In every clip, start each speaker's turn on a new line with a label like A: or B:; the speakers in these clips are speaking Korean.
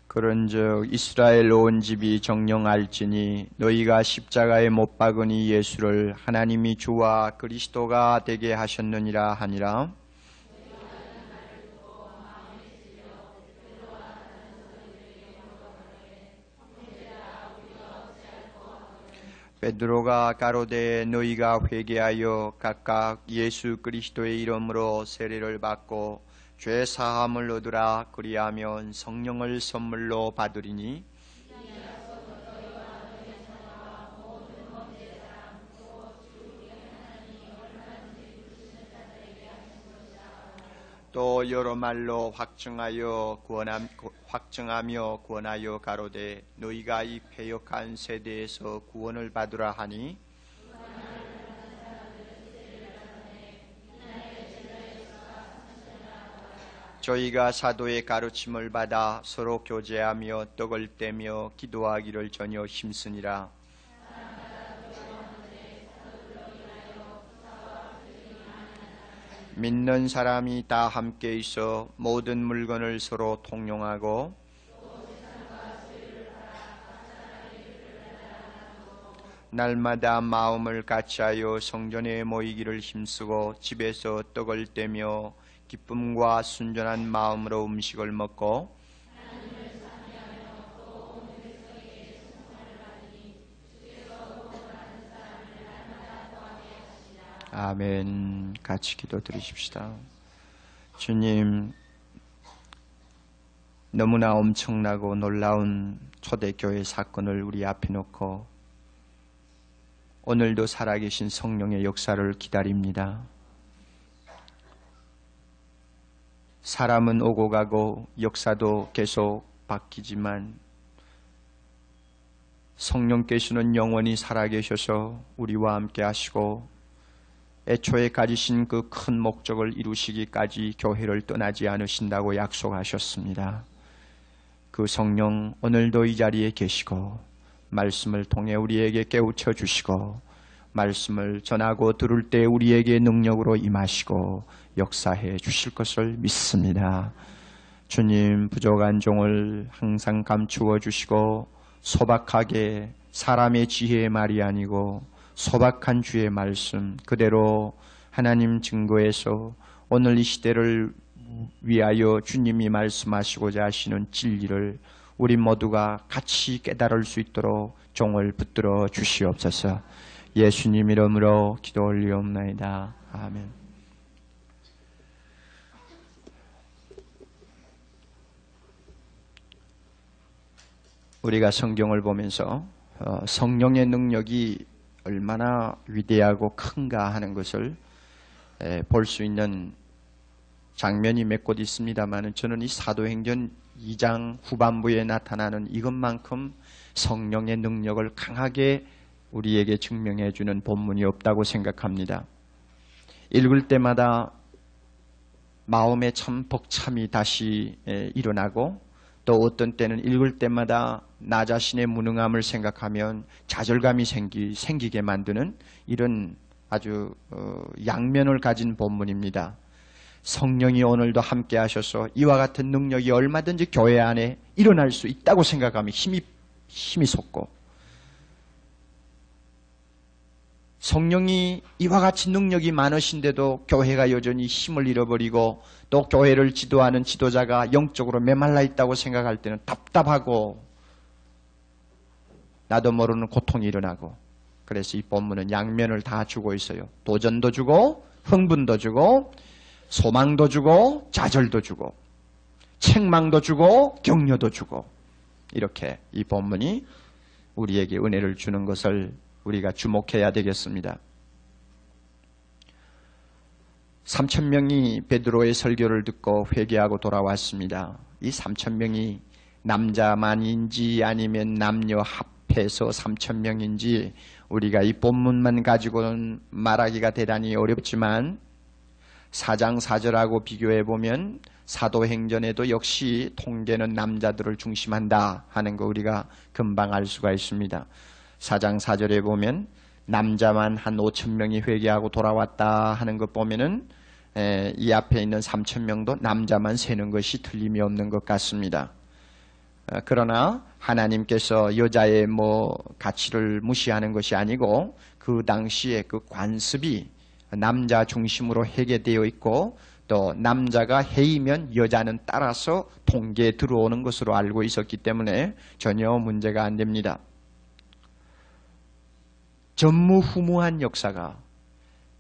A: 그런즉 이스라엘 온 집이 정령 알지니 너희가 십자가에 못 박으니 예수를 하나님이 주와 그리스도가 되게 하셨느니라 하니라. 베드로가 가로되 너희가 회개하여 각각 예수 그리스도의 이름으로 세례를 받고 죄 사함을 얻으라. 그리하면 성령을 선물로 받으리니 또 여러 말로 확증하며 구원하여 가로되 너희가 이 패역한 세대에서 구원을 받으라 하니 저희가 사도의 가르침을 받아 서로 교제하며 떡을 떼며 기도하기를 전혀 힘쓰니라. 믿는 사람이 다 함께 있어 모든 물건을 서로 통용하고 날마다 마음을 같이하여 성전에 모이기를 힘쓰고 집에서 떡을 떼며 기쁨과 순전한 마음으로 음식을 먹고 아멘. 같이 기도드리십시다. 주님, 너무나 엄청나고 놀라운 초대교회 사건을 우리 앞에 놓고 오늘도 살아계신 성령의 역사를 기다립니다. 사람은 오고 가고 역사도 계속 바뀌지만 성령께서는 영원히 살아계셔서 우리와 함께 하시고 애초에 가지신 그 큰 목적을 이루시기까지 교회를 떠나지 않으신다고 약속하셨습니다. 그 성령 오늘도 이 자리에 계시고 말씀을 통해 우리에게 깨우쳐 주시고 말씀을 전하고 들을 때 우리에게 능력으로 임하시고 역사해 주실 것을 믿습니다. 주님, 부족한 종을 항상 감추어 주시고 소박하게 사람의 지혜의 말이 아니고 소박한 주의 말씀 그대로 하나님 증거에서 오늘 이 시대를 위하여 주님이 말씀하시고자 하시는 진리를 우리 모두가 같이 깨달을 수 있도록 종을 붙들어 주시옵소서. 예수님 이름으로 기도 올리옵나이다. 아멘. 우리가 성경을 보면서 성령의 능력이 얼마나 위대하고 큰가 하는 것을 볼 수 있는 장면이 몇 곳 있습니다만 저는 이 사도행전 2장 후반부에 나타나는 이것만큼 성령의 능력을 강하게 우리에게 증명해 주는 본문이 없다고 생각합니다. 읽을 때마다 마음에 참 벅참이 다시 일어나고 또 어떤 때는 읽을 때마다 나 자신의 무능함을 생각하면 좌절감이 생기게 만드는 이런 아주 양면을 가진 본문입니다. 성령이 오늘도 함께 하셔서 이와 같은 능력이 얼마든지 교회 안에 일어날 수 있다고 생각하면 힘이 솟고 성령이 이와 같이 능력이 많으신데도 교회가 여전히 힘을 잃어버리고 또 교회를 지도하는 지도자가 영적으로 메말라 있다고 생각할 때는 답답하고 나도 모르는 고통이 일어나고 그래서 이 본문은 양면을 다 주고 있어요. 도전도 주고 흥분도 주고 소망도 주고 좌절도 주고 책망도 주고 격려도 주고 이렇게 이 본문이 우리에게 은혜를 주는 것을 우리가 주목해야 되겠습니다. 3,000명이 베드로의 설교를 듣고 회개하고 돌아왔습니다. 이 3,000명이 남자만인지 아니면 남녀 합해서 3,000명인지 우리가 이 본문만 가지고는 말하기가 대단히 어렵지만 4장 4절하고 비교해보면 사도행전에도 역시 통계는 남자들을 중심한다 하는 거 우리가 금방 알 수가 있습니다. 4장 4절에 보면 남자만 한 5,000명이 회개하고 돌아왔다 하는 것 보면은 이 앞에 있는 3,000명도 남자만 세는 것이 틀림이 없는 것 같습니다. 그러나 하나님께서 여자의 가치를 무시하는 것이 아니고 그 당시에 그 관습이 남자 중심으로 회개되어 있고 또 남자가 해이면 여자는 따라서 통계에 들어오는 것으로 알고 있었기 때문에 전혀 문제가 안 됩니다. 전무후무한 역사가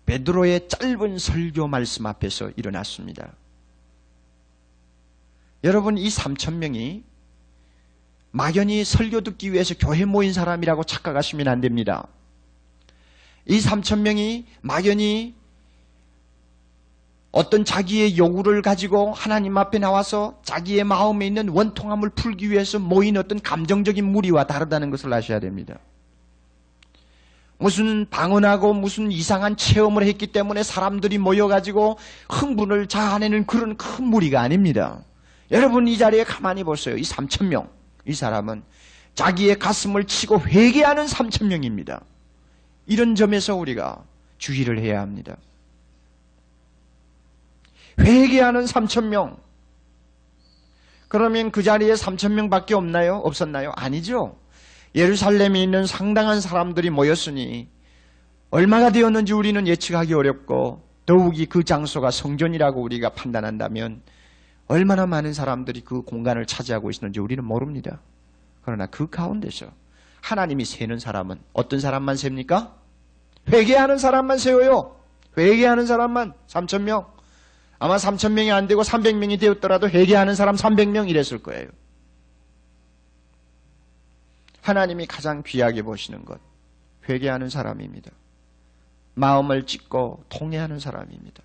A: 베드로의 짧은 설교 말씀 앞에서 일어났습니다. 여러분, 이 3,000명이 막연히 설교 듣기 위해서 교회 모인 사람이라고 착각하시면 안 됩니다. 이 3,000명이 막연히 어떤 자기의 요구를 가지고 하나님 앞에 나와서 자기의 마음에 있는 원통함을 풀기 위해서 모인 어떤 감정적인 무리와 다르다는 것을 아셔야 됩니다. 무슨 방언하고 무슨 이상한 체험을 했기 때문에 사람들이 모여가지고 흥분을 자아내는 그런 큰 무리가 아닙니다. 여러분, 이 자리에 가만히 보세요. 이 3,000명, 이 사람은 자기의 가슴을 치고 회개하는 3,000명입니다. 이런 점에서 우리가 주의를 해야 합니다. 회개하는 3,000명. 그러면 그 자리에 3,000명밖에 없나요? 없었나요? 아니죠. 예루살렘에 있는 상당한 사람들이 모였으니 얼마가 되었는지 우리는 예측하기 어렵고 더욱이 그 장소가 성전이라고 우리가 판단한다면 얼마나 많은 사람들이 그 공간을 차지하고 있었는지 우리는 모릅니다. 그러나 그 가운데서 하나님이 세는 사람은 어떤 사람만 셉니까? 회개하는 사람만 세워요. 회개하는 사람만 3,000명. 아마 3,000명이 안 되고 300명이 되었더라도 회개하는 사람 300명 이랬을 거예요. 하나님이 가장 귀하게 보시는 것, 회개하는 사람입니다. 마음을 찢고 통회하는 사람입니다.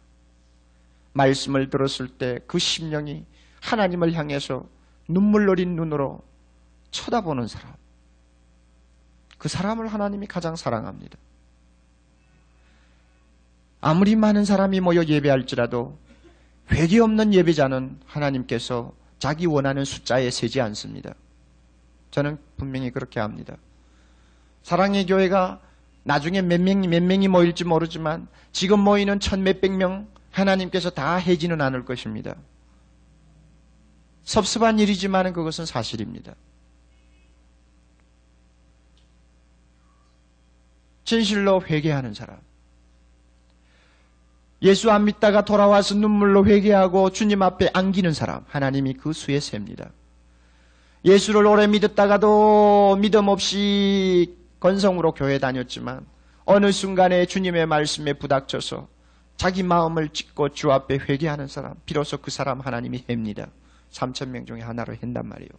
A: 말씀을 들었을 때 그 심령이 하나님을 향해서 눈물 어린 눈으로 쳐다보는 사람, 그 사람을 하나님이 가장 사랑합니다. 아무리 많은 사람이 모여 예배할지라도 회개 없는 예배자는 하나님께서 자기 원하는 숫자에 세지 않습니다. 저는 분명히 그렇게 합니다. 사랑의 교회가 나중에 몇 명이 모일지 모르지만 지금 모이는 1,000몇백 명 하나님께서 다 해지는 않을 것입니다. 섭섭한 일이지만 그것은 사실입니다. 진실로 회개하는 사람, 예수 안 믿다가 돌아와서 눈물로 회개하고 주님 앞에 안기는 사람, 하나님이 그 수에 셉니다. 예수를 오래 믿었다가도 믿음 없이 건성으로 교회 다녔지만 어느 순간에 주님의 말씀에 부닥쳐서 자기 마음을 찢고 주 앞에 회개하는 사람, 비로소 그 사람 하나님이 햅니다. 3,000명 중에 하나로 한단 말이에요.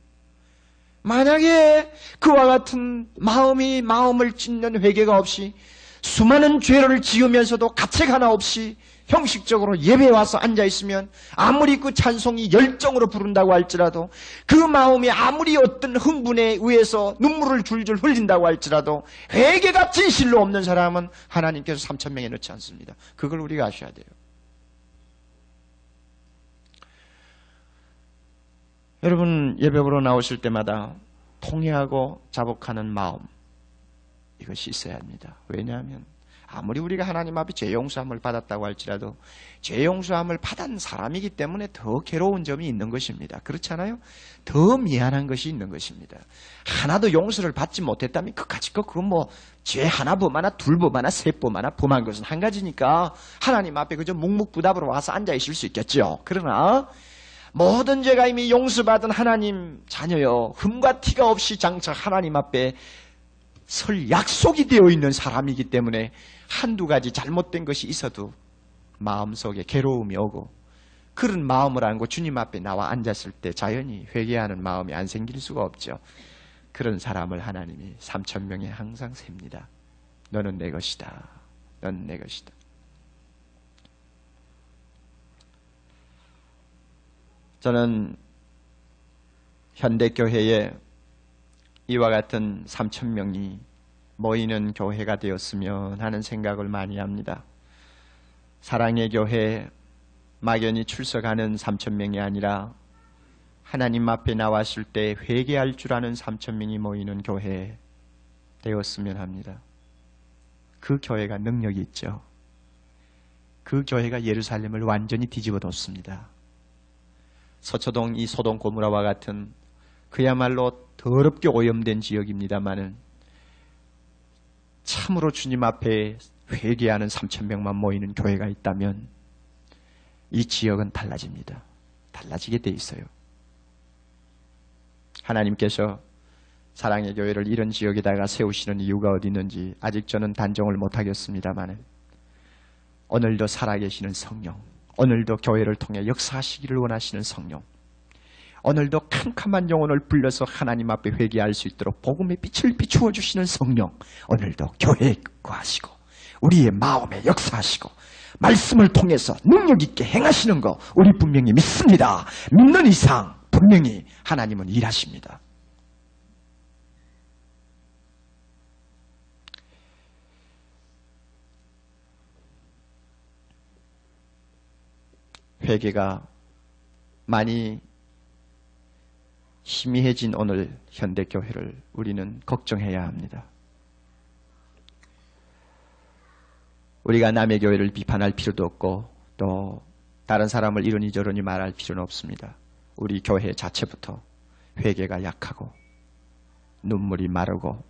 A: 만약에 그와 같은 마음을 찢는 회개가 없이 수많은 죄를 지으면서도 가책 하나 없이 형식적으로 예배에 와서 앉아있으면 아무리 그 찬송이 열정으로 부른다고 할지라도 그 마음이 아무리 어떤 흥분에 의해서 눈물을 줄줄 흘린다고 할지라도 회개가 진실로 없는 사람은 하나님께서 3,000명에 넣지 않습니다. 그걸 우리가 아셔야 돼요. 여러분, 예배 보러 나오실 때마다 통회하고 자복하는 마음, 이것이 있어야 합니다. 왜냐하면 아무리 우리가 하나님 앞에 죄 용서함을 받았다고 할지라도 죄 용서함을 받은 사람이기 때문에 더 괴로운 점이 있는 것입니다. 그렇잖아요? 더 미안한 것이 있는 것입니다. 하나도 용서를 받지 못했다면 그까짓 거 그건 죄 하나 범하나 둘 범하나 셋 범하나 범한 것은 한 가지니까 하나님 앞에 그저 묵묵부답으로 와서 앉아 있을 수 있겠죠. 그러나 모든 죄가 이미 용서받은 하나님 자녀여, 흠과 티가 없이 장차 하나님 앞에 설 약속이 되어 있는 사람이기 때문에 한두 가지 잘못된 것이 있어도 마음속에 괴로움이 오고 그런 마음을 안고 주님 앞에 나와 앉았을 때 자연히 회개하는 마음이 안 생길 수가 없죠. 그런 사람을 하나님이 3,000명에 항상 셉니다. 너는 내 것이다. 너는 내 것이다. 저는 현대교회에 이와 같은 3,000명이 모이는 교회가 되었으면 하는 생각을 많이 합니다. 사랑의 교회, 막연히 출석하는 3,000명이 아니라 하나님 앞에 나왔을 때 회개할 줄 아는 3,000명이 모이는 교회 되었으면 합니다. 그 교회가 능력이 있죠. 그 교회가 예루살렘을 완전히 뒤집어 뒀습니다. 서초동 이 소돔 고모라와 같은 그야말로 더럽게 오염된 지역입니다마는 참으로 주님 앞에 회개하는 3,000명만 모이는 교회가 있다면 이 지역은 달라집니다. 달라지게 돼 있어요. 하나님께서 사랑의 교회를 이런 지역에다가 세우시는 이유가 어디 있는지 아직 저는 단정을 못하겠습니다만 오늘도 살아계시는 성령, 오늘도 교회를 통해 역사하시기를 원하시는 성령, 오늘도 캄캄한 영혼을 불러서 하나님 앞에 회개할 수 있도록 복음의 빛을 비추어 주시는 성령, 오늘도 교회에 거하시고 우리의 마음에 역사하시고 말씀을 통해서 능력 있게 행하시는 거 우리 분명히 믿습니다. 믿는 이상 분명히 하나님은 일하십니다. 회개가 많이 희미해진 오늘 현대교회를 우리는 걱정해야 합니다. 우리가 남의 교회를 비판할 필요도 없고 또 다른 사람을 이러니 저러니 말할 필요는 없습니다. 우리 교회 자체부터 회개가 약하고 눈물이 마르고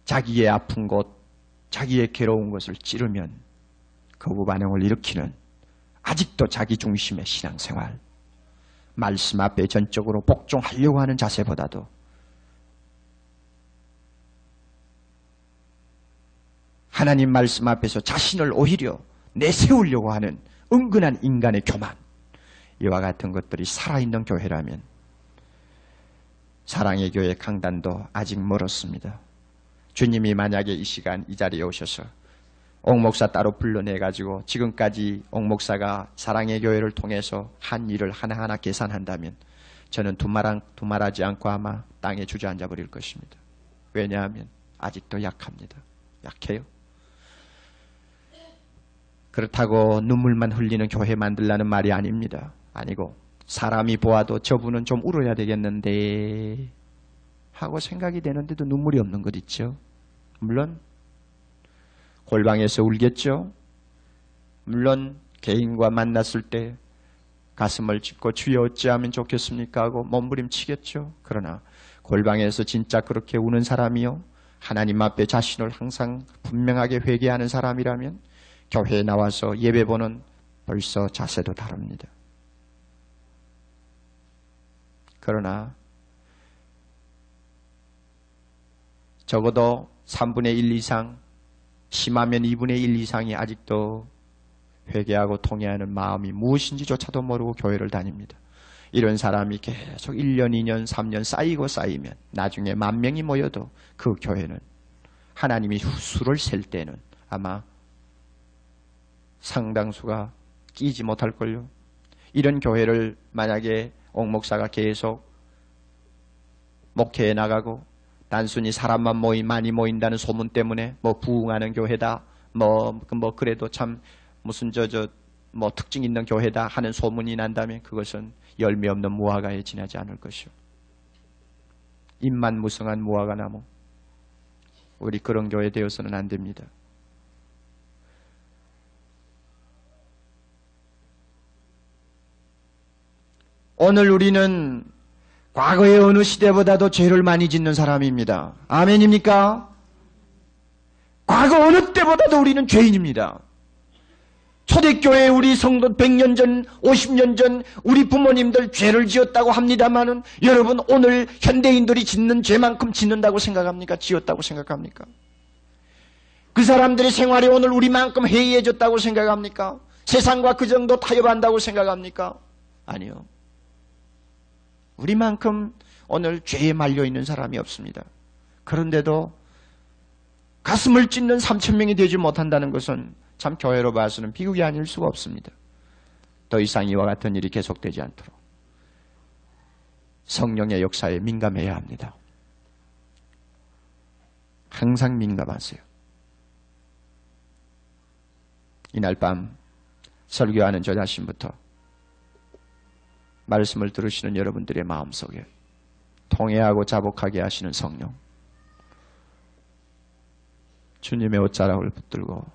A: 자기의 아픈 곳, 자기의 괴로운 것을 찌르면 거부 반응을 일으키는 아직도 자기 중심의 신앙생활, 말씀 앞에 전적으로 복종하려고 하는 자세보다도 하나님 말씀 앞에서 자신을 오히려 내세우려고 하는 은근한 인간의 교만, 이와 같은 것들이 살아있는 교회라면 사랑의 교회 강단도 아직 멀었습니다. 주님이 만약에 이 시간 이 자리에 오셔서 옥 목사 따로 불러내가지고 지금까지 옥 목사가 사랑의 교회를 통해서 한 일을 하나하나 계산한다면 저는 두말하지 않고 아마 땅에 주저앉아 버릴 것입니다. 왜냐하면 아직도 약합니다. 약해요. 그렇다고 눈물만 흘리는 교회 만들라는 말이 아닙니다. 아니고 사람이 보아도 저분은 좀 울어야 되겠는데 하고 생각이 되는데도 눈물이 없는 것 있죠. 물론 골방에서 울겠죠. 물론 개인과 만났을 때 가슴을 짚고 주여 어찌하면 좋겠습니까 하고 몸부림치겠죠. 그러나 골방에서 진짜 그렇게 우는 사람이요, 하나님 앞에 자신을 항상 분명하게 회개하는 사람이라면 교회에 나와서 예배 보는 벌써 자세도 다릅니다. 그러나 적어도 3분의 1 이상, 심하면 2분의 1 이상이 아직도 회개하고 통회하는 마음이 무엇인지조차도 모르고 교회를 다닙니다. 이런 사람이 계속 1년, 2년, 3년 쌓이고 쌓이면 나중에 10,000명이 모여도 그 교회는 하나님이 수를 셀 때는 아마 상당수가 끼지 못할걸요. 이런 교회를 만약에 옥 목사가 계속 목회해 나가고 단순히 사람만 많이 모인다는 소문 때문에 부흥하는 교회다, 그래도 참 무슨 특징 있는 교회다 하는 소문이 난다면 그것은 열매 없는 무화과에 지나지 않을 것이요. 잎만 무성한 무화과 나무. 우리 그런 교회 되어서는 안 됩니다. 오늘 우리는 과거의 어느 시대보다도 죄를 많이 짓는 사람입니다. 아멘입니까? 과거 어느 때보다도 우리는 죄인입니다. 초대교회 우리 성도 100년 전, 50년 전 우리 부모님들 죄를 지었다고 합니다마는 여러분 오늘 현대인들이 짓는 죄만큼 짓는다고 생각합니까? 지었다고 생각합니까? 그 사람들의 생활이 오늘 우리만큼 해이해졌다고 생각합니까? 세상과 그 정도 타협한다고 생각합니까? 아니요. 우리만큼 오늘 죄에 말려있는 사람이 없습니다. 그런데도 가슴을 찢는 3,000명이 되지 못한다는 것은 참 교회로 봐서는 비극이 아닐 수가 없습니다. 더 이상 이와 같은 일이 계속되지 않도록 성령의 역사에 민감해야 합니다. 항상 민감하세요. 이날 밤 설교하는 저 자신부터 말씀을 들으시는 여러분들의 마음속에 통회하고 자복하게 하시는 성령, 주님의 옷자락을 붙들고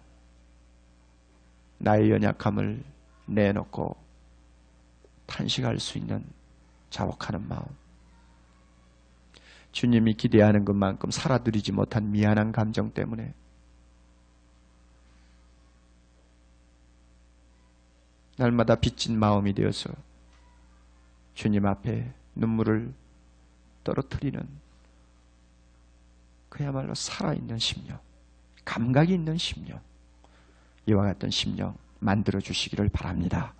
A: 나의 연약함을 내놓고 탄식할 수 있는 자복하는 마음. 주님이 기대하는 것만큼 살아드리지 못한 미안한 감정 때문에 날마다 빚진 마음이 되어서 주님 앞에 눈물을 떨어뜨리는 그야말로 살아있는 심령, 감각이 있는 심령, 이와 같은 심령 만들어 주시기를 바랍니다.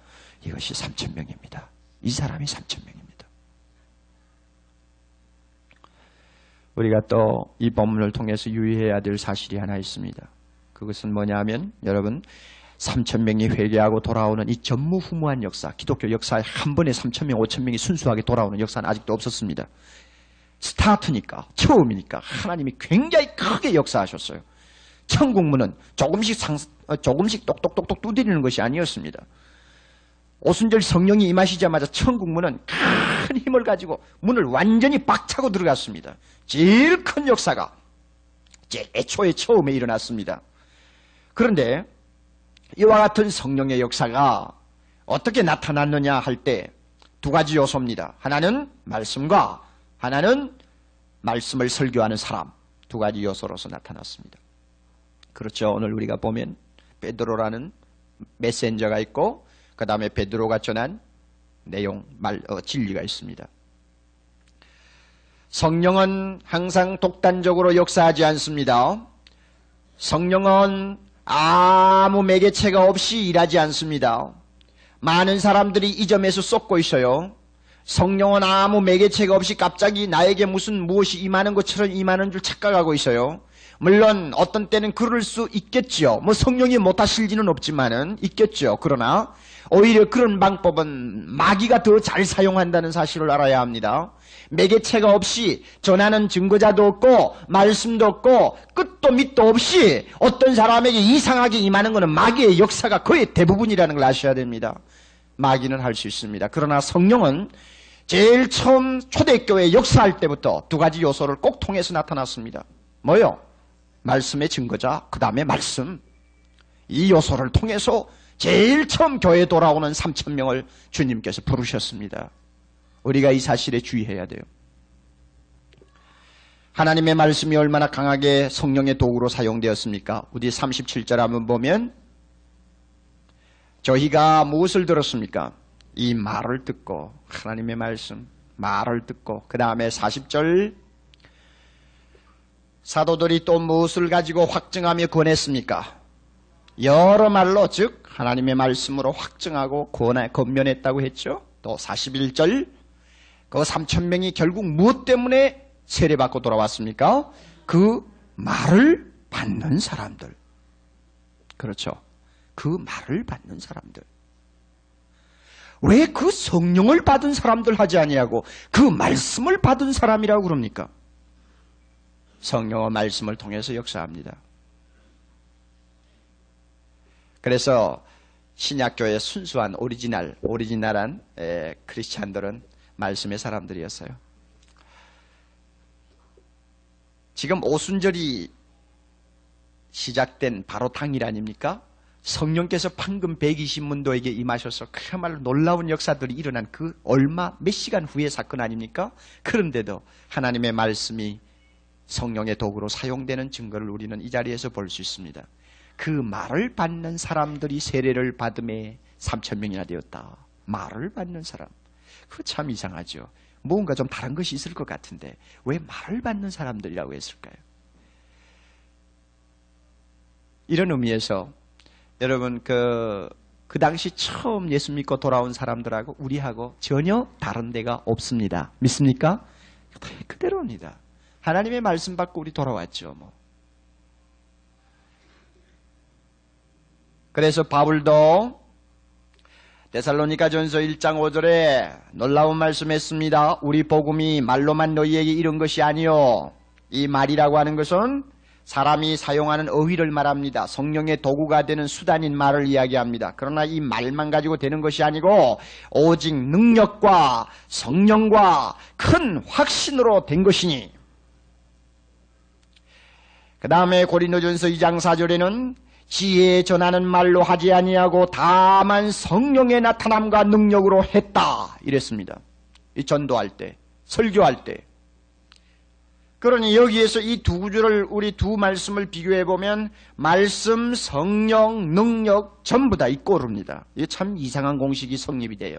A: 이것이 3,000명입니다. 이 사람이 3,000명입니다. 우리가 또 이 본문을 통해서 유의해야 될 사실이 하나 있습니다. 그것은 뭐냐면 여러분 3,000명이 회개하고 돌아오는 이 전무후무한 역사, 기독교 역사에 한 번에 3,000명, 5,000명이 순수하게 돌아오는 역사는 아직도 없었습니다. 스타트니까, 처음이니까 하나님이 굉장히 크게 역사하셨어요. 천국문은 조금씩 똑똑똑똑 두드리는 것이 아니었습니다. 오순절 성령이 임하시자마자 천국문은 큰 힘을 가지고 문을 완전히 박차고 들어갔습니다. 제일 큰 역사가 애초에 처음에 일어났습니다. 그런데 이와 같은 성령의 역사가 어떻게 나타났느냐 할 때 두 가지 요소입니다. 하나는 말씀과 하나는 말씀을 설교하는 사람, 두 가지 요소로서 나타났습니다. 그렇죠. 오늘 우리가 보면 베드로라는 메신저가 있고 그 다음에 베드로가 전한 내용, 진리가 있습니다. 성령은 항상 독단적으로 역사하지 않습니다. 성령은 아무 매개체가 없이 일하지 않습니다. 많은 사람들이 이 점에서 쏟고 있어요. 성령은 아무 매개체가 없이 갑자기 나에게 무엇이 임하는 것처럼 임하는 줄 착각하고 있어요. 물론 어떤 때는 그럴 수 있겠죠. 성령이 못하실지는 없지만은 있겠죠. 그러나 오히려 그런 방법은 마귀가 더 잘 사용한다는 사실을 알아야 합니다. 매개체가 없이 전하는 증거자도 없고 말씀도 없고 끝도 밑도 없이 어떤 사람에게 이상하게 임하는 것은 마귀의 역사가 거의 대부분이라는 걸 아셔야 됩니다. 마귀는 할 수 있습니다. 그러나 성령은 제일 처음 초대교회 역사할 때부터 두 가지 요소를 꼭 통해서 나타났습니다. 뭐요? 말씀의 증거자, 그 다음에 말씀. 이 요소를 통해서 제일 처음 교회에 돌아오는 3,000명을 주님께서 부르셨습니다. 우리가 이 사실에 주의해야 돼요. 하나님의 말씀이 얼마나 강하게 성령의 도구로 사용되었습니까? 우리 37절 한번 보면 저희가 무엇을 들었습니까? 이 말을 듣고, 하나님의 말씀, 말을 듣고, 그 다음에 40절 사도들이 또 무엇을 가지고 확증하며 권했습니까? 여러 말로, 즉 하나님의 말씀으로 확증하고 권면했다고 했죠. 또 41절 그 3,000명이 결국 무엇 때문에 세례받고 돌아왔습니까? 그 말을 받는 사람들. 그렇죠. 그 말을 받는 사람들. 왜 그 성령을 받은 사람들 하지 아니하고 그 말씀을 받은 사람이라고 그럽니까? 성령의 말씀을 통해서 역사합니다. 그래서 신약교회의 순수한 오리지널한 크리스찬들은 말씀의 사람들이었어요. 지금 오순절이 시작된 바로 당일 아닙니까? 성령께서 방금 120문도에게 임하셔서 그야말로 놀라운 역사들이 일어난 그 몇 시간 후의 사건 아닙니까? 그런데도 하나님의 말씀이 성령의 도구로 사용되는 증거를 우리는 이 자리에서 볼 수 있습니다. 그 말을 받는 사람들이 세례를 받음에 3,000명이나 되었다. 말을 받는 사람. 그거 참 이상하죠. 뭔가 좀 다른 것이 있을 것 같은데 왜 말을 받는 사람들이라고 했을까요? 이런 의미에서 여러분 그 당시 처음 예수 믿고 돌아온 사람들하고 우리하고 전혀 다른 데가 없습니다. 믿습니까? 그대로입니다. 하나님의 말씀 받고 우리 돌아왔죠. 그래서 바울도 데살로니가전서 1장 5절에 놀라운 말씀했습니다. 우리 복음이 말로만 너희에게 이른 것이 아니요. 이 말이라고 하는 것은 사람이 사용하는 어휘를 말합니다. 성령의 도구가 되는 수단인 말을 이야기합니다. 그러나 이 말만 가지고 되는 것이 아니고 오직 능력과 성령과 큰 확신으로 된 것이니. 그 다음에 고린도전서 2장 4절에는 지혜에 전하는 말로 하지 아니하고 다만 성령의 나타남과 능력으로 했다 이랬습니다. 이 전도할 때, 설교할 때. 그러니 여기에서 이 두 구절을, 우리 두 말씀을 비교해 보면 말씀, 성령, 능력 전부 다 있고 오릅니다. 이게 참 이상한 공식이 성립이 돼요.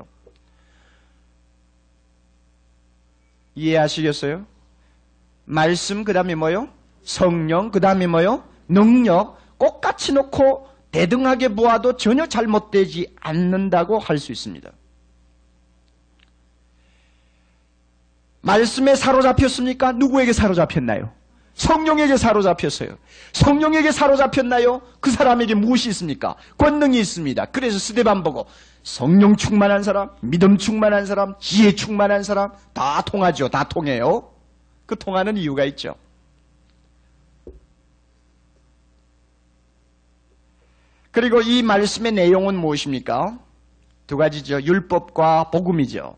A: 이해하시겠어요? 말씀 그 다음에 뭐요? 성령 그 다음에 뭐요? 능력. 똑같이 놓고 대등하게 보아도 전혀 잘못되지 않는다고 할 수 있습니다. 말씀에 사로잡혔습니까? 누구에게 사로잡혔나요? 성령에게 사로잡혔어요. 성령에게 사로잡혔나요? 그 사람에게 무엇이 있습니까? 권능이 있습니다. 그래서 스데반 보고 성령 충만한 사람, 믿음 충만한 사람, 지혜 충만한 사람 다 통하죠. 다 통해요. 그 통하는 이유가 있죠. 그리고 이 말씀의 내용은 무엇입니까? 두 가지죠. 율법과 복음이죠.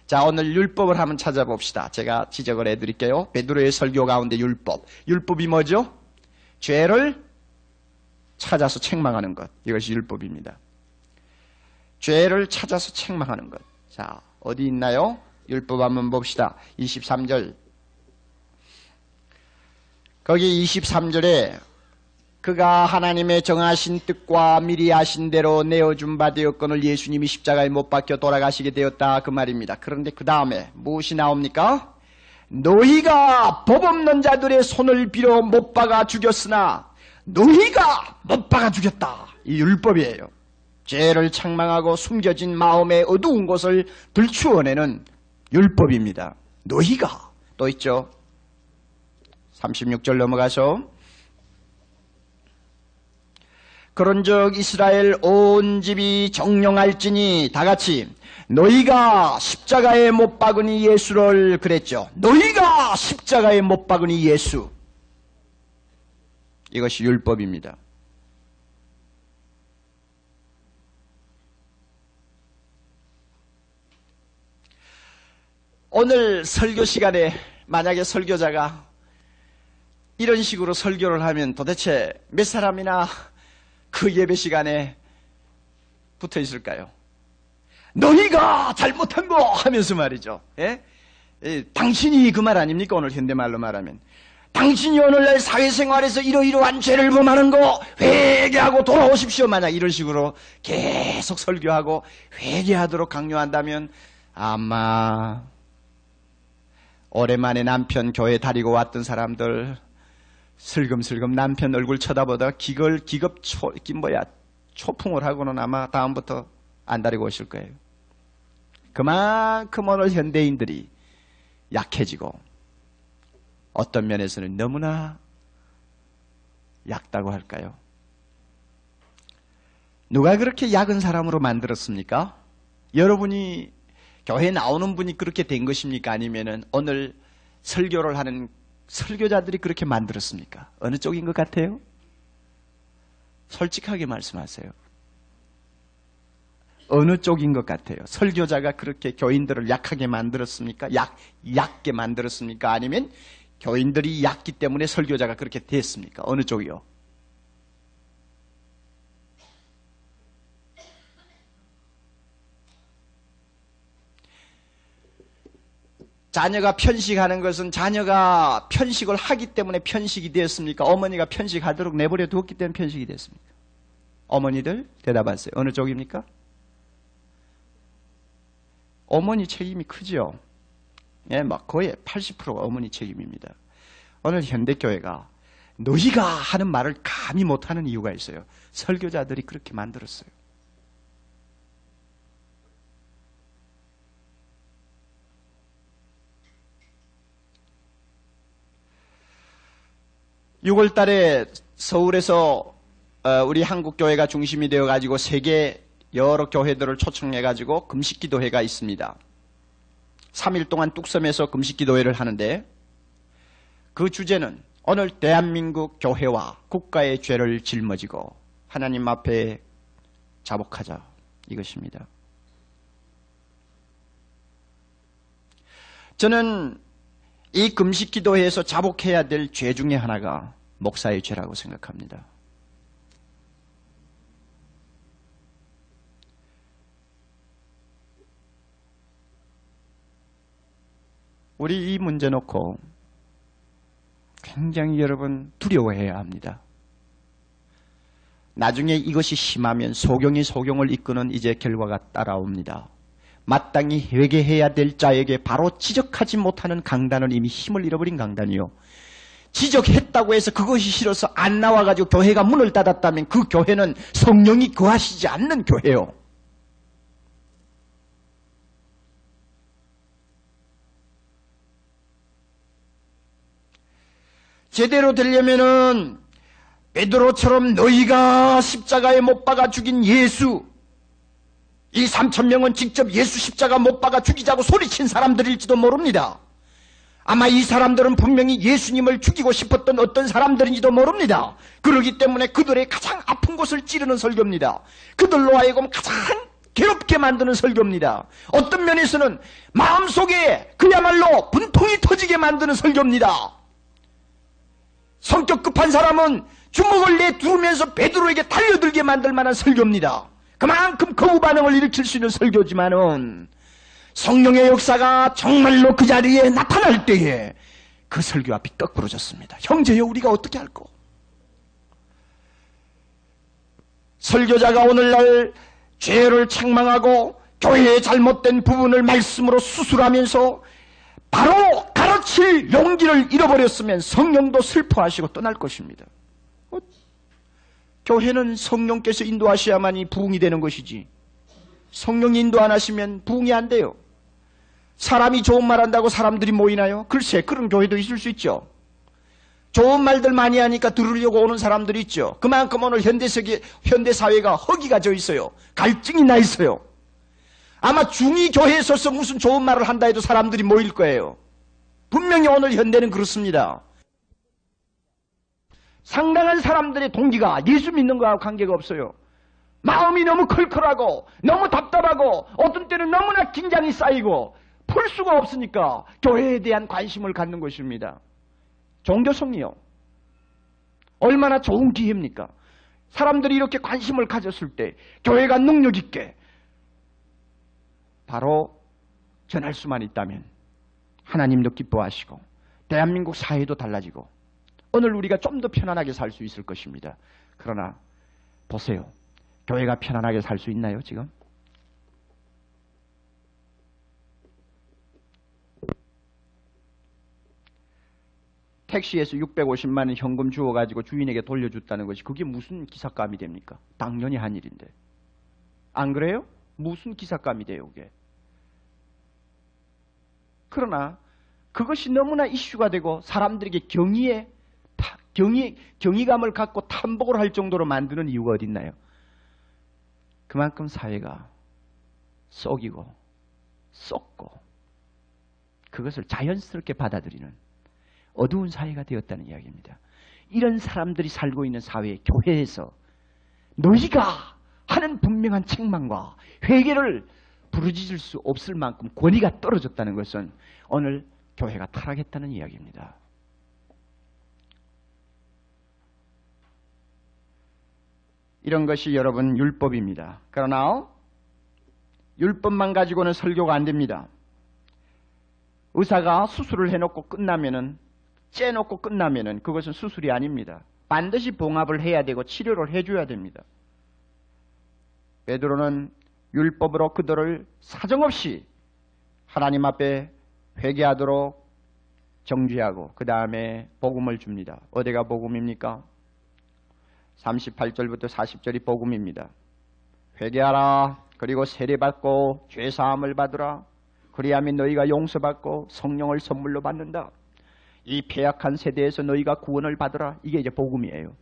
A: 자, 오늘 율법을 한번 찾아봅시다. 제가 지적을 해드릴게요. 베드로의 설교 가운데 율법. 율법이 뭐죠? 죄를 찾아서 책망하는 것. 이것이 율법입니다. 죄를 찾아서 책망하는 것. 자, 어디 있나요? 율법 한번 봅시다. 23절. 거기 23절에 그가 하나님의 정하신 뜻과 미리 아신 대로 내어준 바 되었거늘 예수님이 십자가에 못 박혀 돌아가시게 되었다 그 말입니다. 그런데 그 다음에 무엇이 나옵니까? 너희가 법 없는 자들의 손을 빌어 못 박아 죽였으나 너희가 못 박아 죽였다. 이 율법이에요. 죄를 책망하고 숨겨진 마음의 어두운 곳을 들추어내는 율법입니다. 너희가 또 있죠. 36절 넘어가서 그런즉 이스라엘 온 집이 정령할지니 다같이 너희가 십자가에 못 박으니 예수를 그랬죠. 너희가 십자가에 못 박으니 예수. 이것이 율법입니다. 오늘 설교 시간에 만약에 설교자가 이런 식으로 설교를 하면 도대체 몇 사람이나 그 예배 시간에 붙어 있을까요? 너희가 잘못한 거 하면서 말이죠. 예? 당신이 그 말 아닙니까? 오늘 현대말로 말하면. 당신이 오늘날 사회생활에서 이러이러한 죄를 범하는 거 회개하고 돌아오십시오. 만약 이런 식으로 계속 설교하고 회개하도록 강요한다면 아마 오랜만에 남편 교회 다니고 왔던 사람들 슬금슬금 남편 얼굴 쳐다보다가 초풍을 하고는 아마 다음부터 안 다니고 오실 거예요. 그만큼 오늘 현대인들이 약해지고 어떤 면에서는 너무나 얕다고 할까요? 누가 그렇게 약은 사람으로 만들었습니까? 여러분이 교회에 나오는 분이 그렇게 된 것입니까? 아니면은 오늘 설교를 하는 설교자들이 그렇게 만들었습니까? 어느 쪽인 것 같아요? 솔직하게 말씀하세요. 어느 쪽인 것 같아요? 설교자가 그렇게 교인들을 약하게 만들었습니까? 얕게 만들었습니까? 아니면 교인들이 얕기 때문에 설교자가 그렇게 됐습니까? 어느 쪽이요? 자녀가 편식하는 것은 자녀가 편식을 하기 때문에 편식이 되었습니까? 어머니가 편식하도록 내버려 두었기 때문에 편식이 됐습니까? 어머니들 대답하세요. 어느 쪽입니까? 어머니 책임이 크죠. 예, 막 거의 80%가 어머니 책임입니다. 오늘 현대교회가 너희가 하는 말을 감히 못하는 이유가 있어요. 설교자들이 그렇게 만들었어요. (6월) 달에 서울에서 우리 한국교회가 중심이 되어가지고 세계 여러 교회들을 초청해가지고 금식기도회가 있습니다. 3일 동안 뚝섬에서 금식기도회를 하는데 그 주제는 오늘 대한민국 교회와 국가의 죄를 짊어지고 하나님 앞에 자복하자 이것입니다. 저는 이 금식기도회에서 자복해야 될 죄 중에 하나가 목사의 죄라고 생각합니다. 우리 이 문제 놓고 굉장히 여러분 두려워해야 합니다. 나중에 이것이 심하면 소경이 소경을 이끄는 이제 결과가 따라옵니다. 마땅히 회개해야 될 자에게 바로 지적하지 못하는 강단은 이미 힘을 잃어버린 강단이요. 지적했다고 해서 그것이 싫어서 안 나와가지고 교회가 문을 닫았다면 그 교회는 성령이 거하시지 않는 교회요. 제대로 되려면은 베드로처럼 너희가 십자가에 못 박아 죽인 예수, 이 3,000명은 직접 예수 십자가 못 박아 죽이자고 소리친 사람들일지도 모릅니다. 아마 이 사람들은 분명히 예수님을 죽이고 싶었던 어떤 사람들인지도 모릅니다. 그렇기 때문에 그들의 가장 아픈 곳을 찌르는 설교입니다. 그들로 하여금 가장 괴롭게 만드는 설교입니다. 어떤 면에서는 마음속에 그야말로 분통이 터지게 만드는 설교입니다. 성격 급한 사람은 주먹을 내두르면서 베드로에게 달려들게 만들 만한 설교입니다. 그만큼 거부 반응을 일으킬 수 있는 설교지만은 성령의 역사가 정말로 그 자리에 나타날 때에 그 설교 앞이 떡 부러졌습니다. 형제여, 우리가 어떻게 할꼬? 설교자가 오늘날 죄를 책망하고 교회의 잘못된 부분을 말씀으로 수술하면서 바로 가르칠 용기를 잃어버렸으면 성령도 슬퍼하시고 떠날 것입니다. 교회는 성령께서 인도하셔야만이 부흥이 되는 것이지, 성령이 인도 안 하시면 부흥이 안 돼요. 사람이 좋은 말 한다고 사람들이 모이나요? 글쎄, 그런 교회도 있을 수 있죠. 좋은 말들 많이 하니까 들으려고 오는 사람들이 있죠. 그만큼 오늘 현대사회가 허기가 져 있어요. 갈증이 나 있어요. 아마 중이 교회에 서서 무슨 좋은 말을 한다 해도 사람들이 모일 거예요. 분명히 오늘 현대는 그렇습니다. 상당한 사람들의 동기가 예수 믿는 거하고 관계가 없어요. 마음이 너무 컬컬하고 너무 답답하고 어떤 때는 너무나 긴장이 쌓이고 풀 수가 없으니까 교회에 대한 관심을 갖는 것입니다. 종교성이요. 얼마나 좋은 기회입니까? 사람들이 이렇게 관심을 가졌을 때 교회가 능력 있게 바로 전할 수만 있다면 하나님도 기뻐하시고 대한민국 사회도 달라지고 오늘 우리가 좀 더 편안하게 살 수 있을 것입니다. 그러나 보세요. 교회가 편안하게 살 수 있나요, 지금? 택시에서 650만 원 현금 주어가지고 주인에게 돌려줬다는 것이 그게 무슨 기삭감이 됩니까? 당연히 한 일인데. 안 그래요? 무슨 기삭감이 돼요, 그게? 그러나 그것이 너무나 이슈가 되고 사람들에게 경이감을 갖고 탐복을 할 정도로 만드는 이유가 어디 있나요? 그만큼 사회가 썩이고 썩고 그것을 자연스럽게 받아들이는 어두운 사회가 되었다는 이야기입니다. 이런 사람들이 살고 있는 사회, 교회에서 너희가 하는 분명한 책망과 회개를 부르짖을 수 없을 만큼 권위가 떨어졌다는 것은 오늘 교회가 타락했다는 이야기입니다. 이런 것이 여러분 율법입니다. 그러나 율법만 가지고는 설교가 안 됩니다. 의사가 수술을 해놓고 끝나면은 째놓고 끝나면은 그것은 수술이 아닙니다. 반드시 봉합을 해야 되고 치료를 해줘야 됩니다. 베드로는 율법으로 그들을 사정없이 하나님 앞에 회개하도록 정죄하고 그 다음에 복음을 줍니다. 어디가 복음입니까? 38절부터 40절이 복음입니다. 회개하라. 그리고 세례받고 죄사함을 받으라. 그리하면 너희가 용서받고 성령을 선물로 받는다. 이 패약한 세대에서 너희가 구원을 받으라. 이게 이제 복음이에요.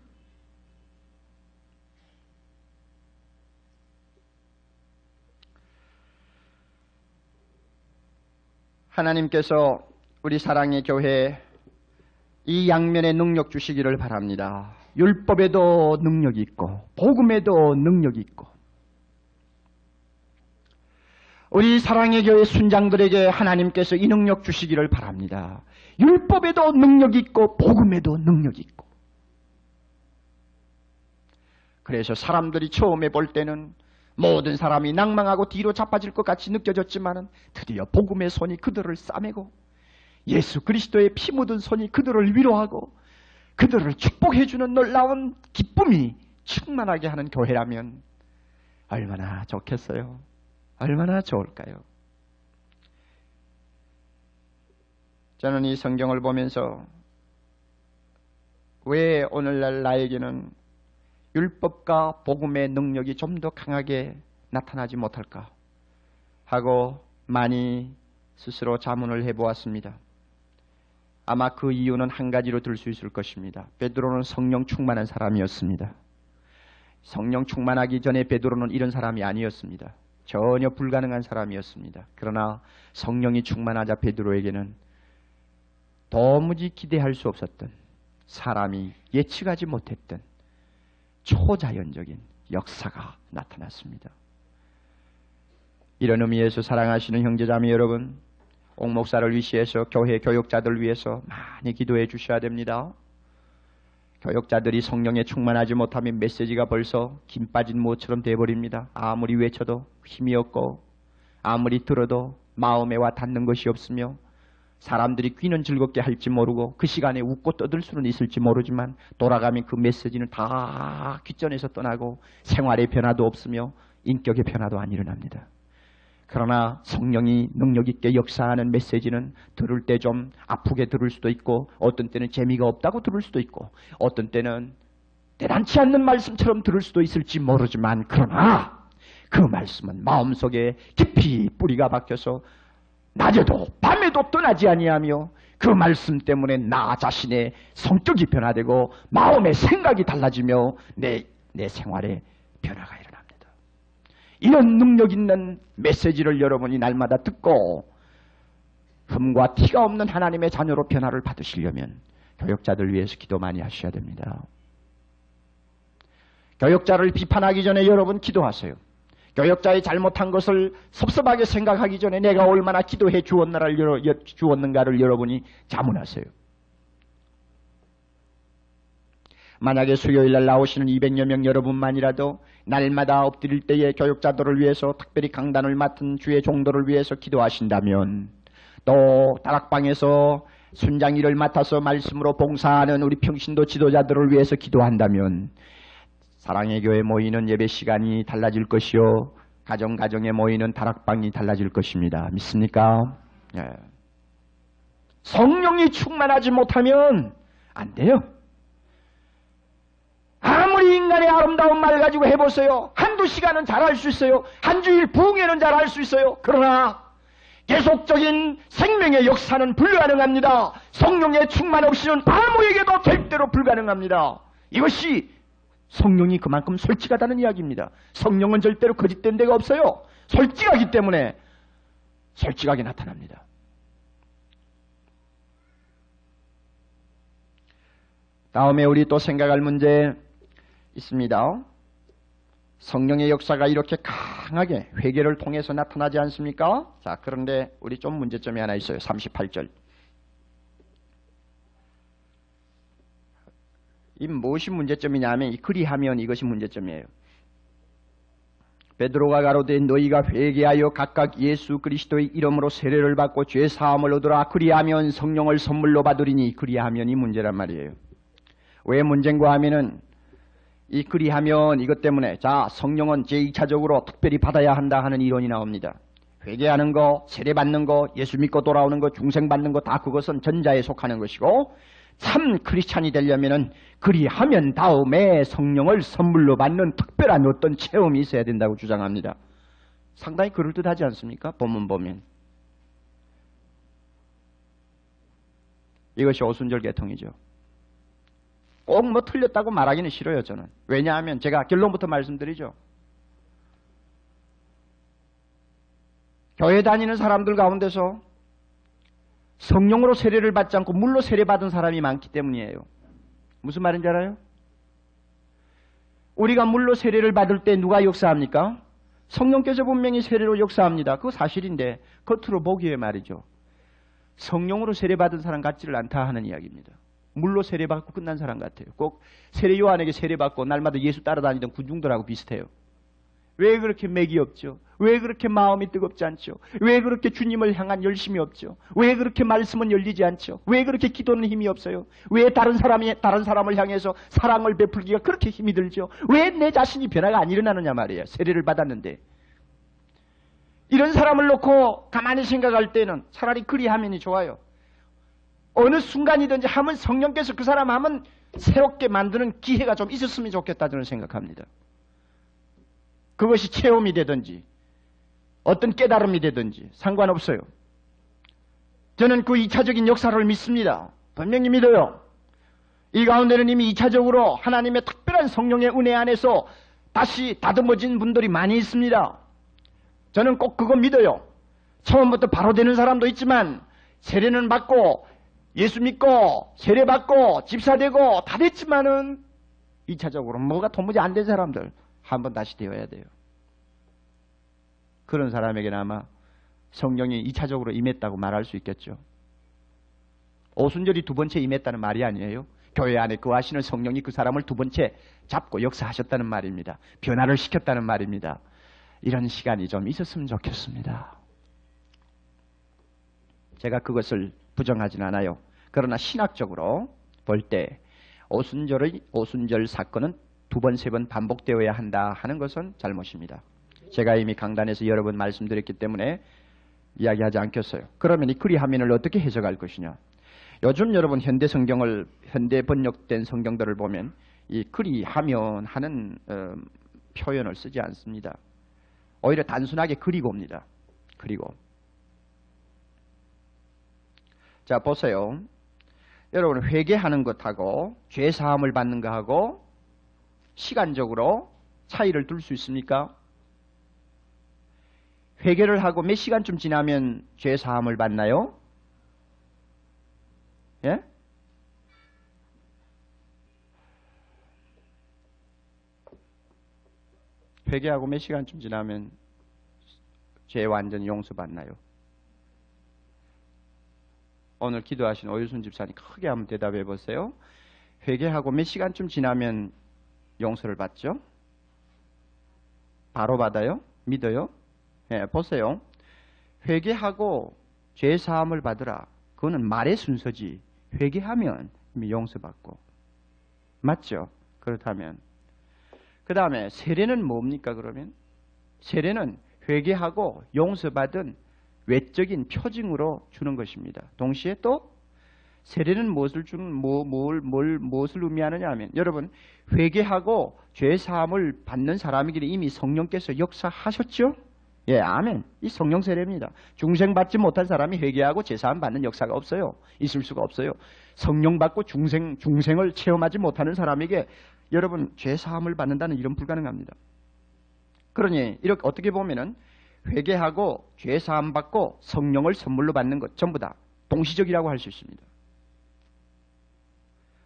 A: 하나님께서 우리 사랑의 교회에 이 양면의 능력 주시기를 바랍니다. 율법에도 능력이 있고 복음에도 능력이 있고 우리 사랑의 교회 순장들에게 하나님께서 이 능력 주시기를 바랍니다. 율법에도 능력이 있고 복음에도 능력이 있고 그래서 사람들이 처음에 볼 때는 모든 사람이 낭망하고 뒤로 자빠질 것 같이 느껴졌지만 드디어 복음의 손이 그들을 싸매고 예수 그리스도의 피 묻은 손이 그들을 위로하고 그들을 축복해주는 놀라운 기쁨이 충만하게 하는 교회라면 얼마나 좋겠어요. 얼마나 좋을까요? 저는 이 성경을 보면서 왜 오늘날 나에게는 율법과 복음의 능력이 좀 더 강하게 나타나지 못할까 하고 많이 스스로 자문을 해보았습니다. 아마 그 이유는 한 가지로 들 수 있을 것입니다. 베드로는 성령 충만한 사람이었습니다. 성령 충만하기 전에 베드로는 이런 사람이 아니었습니다. 전혀 불가능한 사람이었습니다. 그러나 성령이 충만하자 베드로에게는 도무지 기대할 수 없었던, 사람이 예측하지 못했던 초자연적인 역사가 나타났습니다. 이런 의미에서 사랑하시는 형제자매 여러분, 옥 목사를 위시해서 교회 교역자들 위해서 많이 기도해 주셔야 됩니다. 교역자들이 성령에 충만하지 못하면 메시지가 벌써 김 빠진 무처럼 돼버립니다. 아무리 외쳐도 힘이 없고 아무리 들어도 마음에 와 닿는 것이 없으며 사람들이 귀는 즐겁게 할지 모르고 그 시간에 웃고 떠들 수는 있을지 모르지만 돌아가면 그 메시지는 다 귓전에서 떠나고 생활의 변화도 없으며 인격의 변화도 안 일어납니다. 그러나 성령이 능력 있게 역사하는 메시지는 들을 때 좀 아프게 들을 수도 있고 어떤 때는 재미가 없다고 들을 수도 있고 어떤 때는 대단치 않는 말씀처럼 들을 수도 있을지 모르지만 그러나 그 말씀은 마음속에 깊이 뿌리가 박혀서 낮에도 밤에도 떠나지 아니하며 그 말씀 때문에 나 자신의 성격이 변화되고 마음의 생각이 달라지며 내 생활에 변화가 일어납니다. 이런 능력 있는 메시지를 여러분이 날마다 듣고 흠과 티가 없는 하나님의 자녀로 변화를 받으시려면 교역자들 위해서 기도 많이 하셔야 됩니다. 교역자를 비판하기 전에 여러분 기도하세요. 교역자의 잘못한 것을 섭섭하게 생각하기 전에 내가 얼마나 기도해 주었는가를 여러분이 자문하세요. 만약에 수요일날 나오시는 200여 명 여러분만이라도 날마다 엎드릴 때에 교역자들을 위해서 특별히 강단을 맡은 주의 종도를 위해서 기도하신다면 또 다락방에서 순장일을 맡아서 말씀으로 봉사하는 우리 평신도 지도자들을 위해서 기도한다면 사랑의 교회 모이는 예배 시간이 달라질 것이요 가정가정에 모이는 다락방이 달라질 것입니다. 믿습니까? 예. 성령이 충만하지 못하면 안 돼요. 아무리 인간의 아름다운 말 가지고 해보세요. 한두 시간은 잘할 수 있어요. 한 주일 부흥회는 잘할 수 있어요. 그러나 계속적인 생명의 역사는 불가능합니다. 성령의 충만 없이는 아무에게도 절대로 불가능합니다. 이것이 성령이 그만큼 솔직하다는 이야기입니다. 성령은 절대로 거짓된 데가 없어요. 솔직하기 때문에 솔직하게 나타납니다. 다음에 우리 또 생각할 문제 있습니다. 성령의 역사가 이렇게 강하게 회개를 통해서 나타나지 않습니까? 자, 그런데 우리 좀 문제점이 하나 있어요. 38절. 이 무엇이 문제점이냐면 그리하면 이것이 문제점이에요. 베드로가 가로되 너희가 회개하여 각각 예수 그리스도의 이름으로 세례를 받고 죄 사함을 얻으라. 그리하면 성령을 선물로 받으리니. 그리하면이 문제란 말이에요. 왜 문제인가 하면은 이 그리하면 이것 때문에 자 성령은 제2차적으로 특별히 받아야 한다 하는 이론이 나옵니다. 회개하는 거, 세례 받는 거, 예수 믿고 돌아오는 거, 중생 받는 거 다 그것은 전자에 속하는 것이고 참 크리스찬이 되려면은 그리하면 다음에 성령을 선물로 받는 특별한 어떤 체험이 있어야 된다고 주장합니다. 상당히 그럴듯하지 않습니까? 본문 보면. 이것이 오순절 계통이죠. 꼭 뭐 틀렸다고 말하기는 싫어요, 저는. 왜냐하면 제가 결론부터 말씀드리죠. 교회 다니는 사람들 가운데서 성령으로 세례를 받지 않고 물로 세례받은 사람이 많기 때문이에요. 무슨 말인지 알아요? 우리가 물로 세례를 받을 때 누가 역사합니까? 성령께서 분명히 세례로 역사합니다. 그거 사실인데 겉으로 보기에 말이죠. 성령으로 세례받은 사람 같지를 않다 하는 이야기입니다. 물로 세례받고 끝난 사람 같아요. 꼭 세례 요한에게 세례받고 날마다 예수 따라다니던 군중들하고 비슷해요. 왜 그렇게 맥이 없죠? 왜 그렇게 마음이 뜨겁지 않죠? 왜 그렇게 주님을 향한 열심이 없죠? 왜 그렇게 말씀은 열리지 않죠? 왜 그렇게 기도는 힘이 없어요? 왜 다른 사람을 향해서 사랑을 베풀기가 그렇게 힘이 들죠? 왜 내 자신이 변화가 안 일어나느냐 말이에요. 세례를 받았는데. 이런 사람을 놓고 가만히 생각할 때는 차라리 그리하면이 좋아요. 어느 순간이든지 하면 성령께서 그 사람 하면 새롭게 만드는 기회가 좀 있었으면 좋겠다 저는 생각합니다. 그것이 체험이 되든지 어떤 깨달음이 되든지 상관없어요. 저는 그 2차적인 역사를 믿습니다. 분명히 믿어요. 이 가운데는 이미 2차적으로 하나님의 특별한 성령의 은혜 안에서 다시 다듬어진 분들이 많이 있습니다. 저는 꼭 그거 믿어요. 처음부터 바로 되는 사람도 있지만 세례는 받고 예수 믿고 세례 받고 집사 되고 다 됐지만은 2차적으로 뭐가 도무지 안 된 사람들 한번 다시 되어야 돼요. 그런 사람에게는 아마 성령이 2차적으로 임했다고 말할 수 있겠죠. 오순절이 두 번째 임했다는 말이 아니에요. 교회 안에 거하시는 성령이 그 사람을 두 번째 잡고 역사하셨다는 말입니다. 변화를 시켰다는 말입니다. 이런 시간이 좀 있었으면 좋겠습니다. 제가 그것을 부정하진 않아요. 그러나 신학적으로 볼 때 오순절 사건은 두 번, 세 번 반복되어야 한다 하는 것은 잘못입니다. 제가 이미 강단에서 여러 번 말씀드렸기 때문에 이야기하지 않겠어요. 그러면 이 그리하면을 어떻게 해석할 것이냐. 요즘 여러분 현대 번역된 성경들을 보면 이 그리하면 하는 표현을 쓰지 않습니다. 오히려 단순하게 그리고입니다. 그리고. 자, 보세요. 여러분 회개하는 것하고 죄 사함을 받는 것하고 시간적으로 차이를 둘 수 있습니까? 회개를 하고 몇 시간쯤 지나면 죄 사함을 받나요? 예? 회개하고 몇 시간쯤 지나면 죄 완전히 용서받나요? 오늘 기도하신 오유순 집사님 크게 한번 대답해 보세요. 회개하고 몇 시간쯤 지나면 용서를 받죠? 바로 받아요? 믿어요? 예, 보세요. 회개하고 죄 사함을 받으라. 그거는 말의 순서지. 회개하면 이미 용서받고. 맞죠? 그렇다면. 그 다음에 세례는 뭡니까 그러면? 세례는 회개하고 용서받은 외적인 표징으로 주는 것입니다. 동시에 또 세례는 무엇을 의미하느냐 하면 여러분 회개하고 죄 사함을 받는 사람에게는 이미 성령께서 역사하셨죠? 예, 아멘. 이 성령 세례입니다. 중생 받지 못한 사람이 회개하고 죄 사함 받는 역사가 없어요. 있을 수가 없어요. 성령 받고 중생을 체험하지 못하는 사람에게 여러분 죄 사함을 받는다는 일은 불가능합니다. 그러니 이렇게 어떻게 보면은 회개하고 죄 사함 받고 성령을 선물로 받는 것 전부 다 동시적이라고 할 수 있습니다.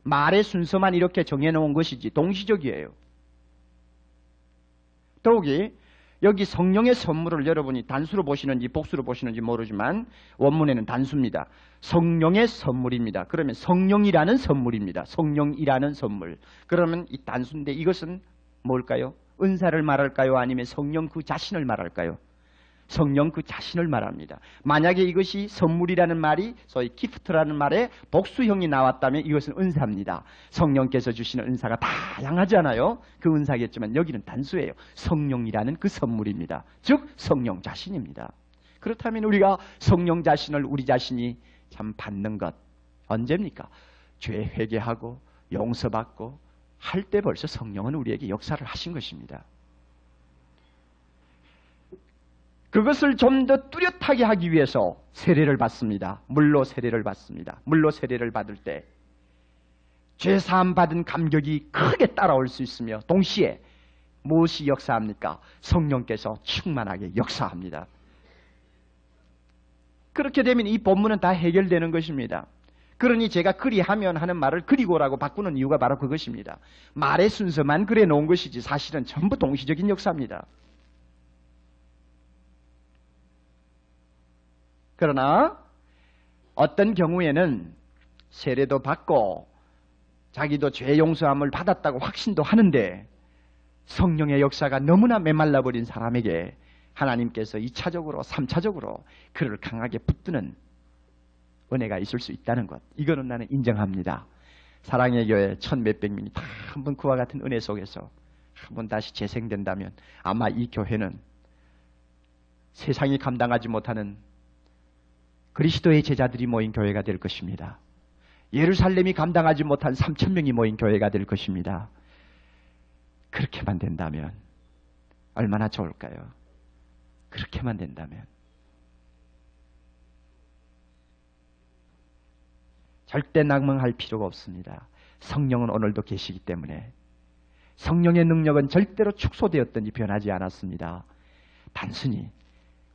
A: 말의 순서만 이렇게 정해놓은 것이지 동시적이에요. 더욱이 여기 성령의 선물을 여러분이 단수로 보시는지 복수로 보시는지 모르지만 원문에는 단수입니다. 성령의 선물입니다. 그러면 성령이라는 선물입니다. 성령이라는 선물. 그러면 이 단수인데 이것은 뭘까요? 은사를 말할까요? 아니면 성령 그 자신을 말할까요? 성령 그 자신을 말합니다. 만약에 이것이 선물이라는 말이 소위 기프트라는 말에 복수형이 나왔다면 이것은 은사입니다. 성령께서 주시는 은사가 다양하잖아요. 그 은사겠지만 여기는 단수예요. 성령이라는 그 선물입니다. 즉 성령 자신입니다. 그렇다면 우리가 성령 자신을 우리 자신이 참 받는 것 언제입니까? 죄 회개하고 용서받고 할 때 벌써 성령은 우리에게 역사를 하신 것입니다. 그것을 좀 더 뚜렷하게 하기 위해서 세례를 받습니다. 물로 세례를 받습니다. 물로 세례를 받을 때 죄사함 받은 감격이 크게 따라올 수 있으며 동시에 무엇이 역사합니까? 성령께서 충만하게 역사합니다. 그렇게 되면 이 본문은 다 해결되는 것입니다. 그러니 제가 그리하면 하는 말을 그리고라고 바꾸는 이유가 바로 그것입니다. 말의 순서만 그래 놓은 것이지 사실은 전부 동시적인 역사입니다. 그러나 어떤 경우에는 세례도 받고 자기도 죄 용서함을 받았다고 확신도 하는데 성령의 역사가 너무나 메말라버린 사람에게 하나님께서 2차적으로 3차적으로 그를 강하게 붙드는 은혜가 있을 수 있다는 것, 이거는 나는 인정합니다. 사랑의 교회 1,몇백 명이 다 한번 그와 같은 은혜 속에서 한번 다시 재생된다면 아마 이 교회는 세상이 감당하지 못하는 그리스도의 제자들이 모인 교회가 될 것입니다. 예루살렘이 감당하지 못한 3,000명이 모인 교회가 될 것입니다. 그렇게만 된다면 얼마나 좋을까요? 그렇게만 된다면. 절대 낙망할 필요가 없습니다. 성령은 오늘도 계시기 때문에 성령의 능력은 절대로 축소되었더니 변하지 않았습니다. 단순히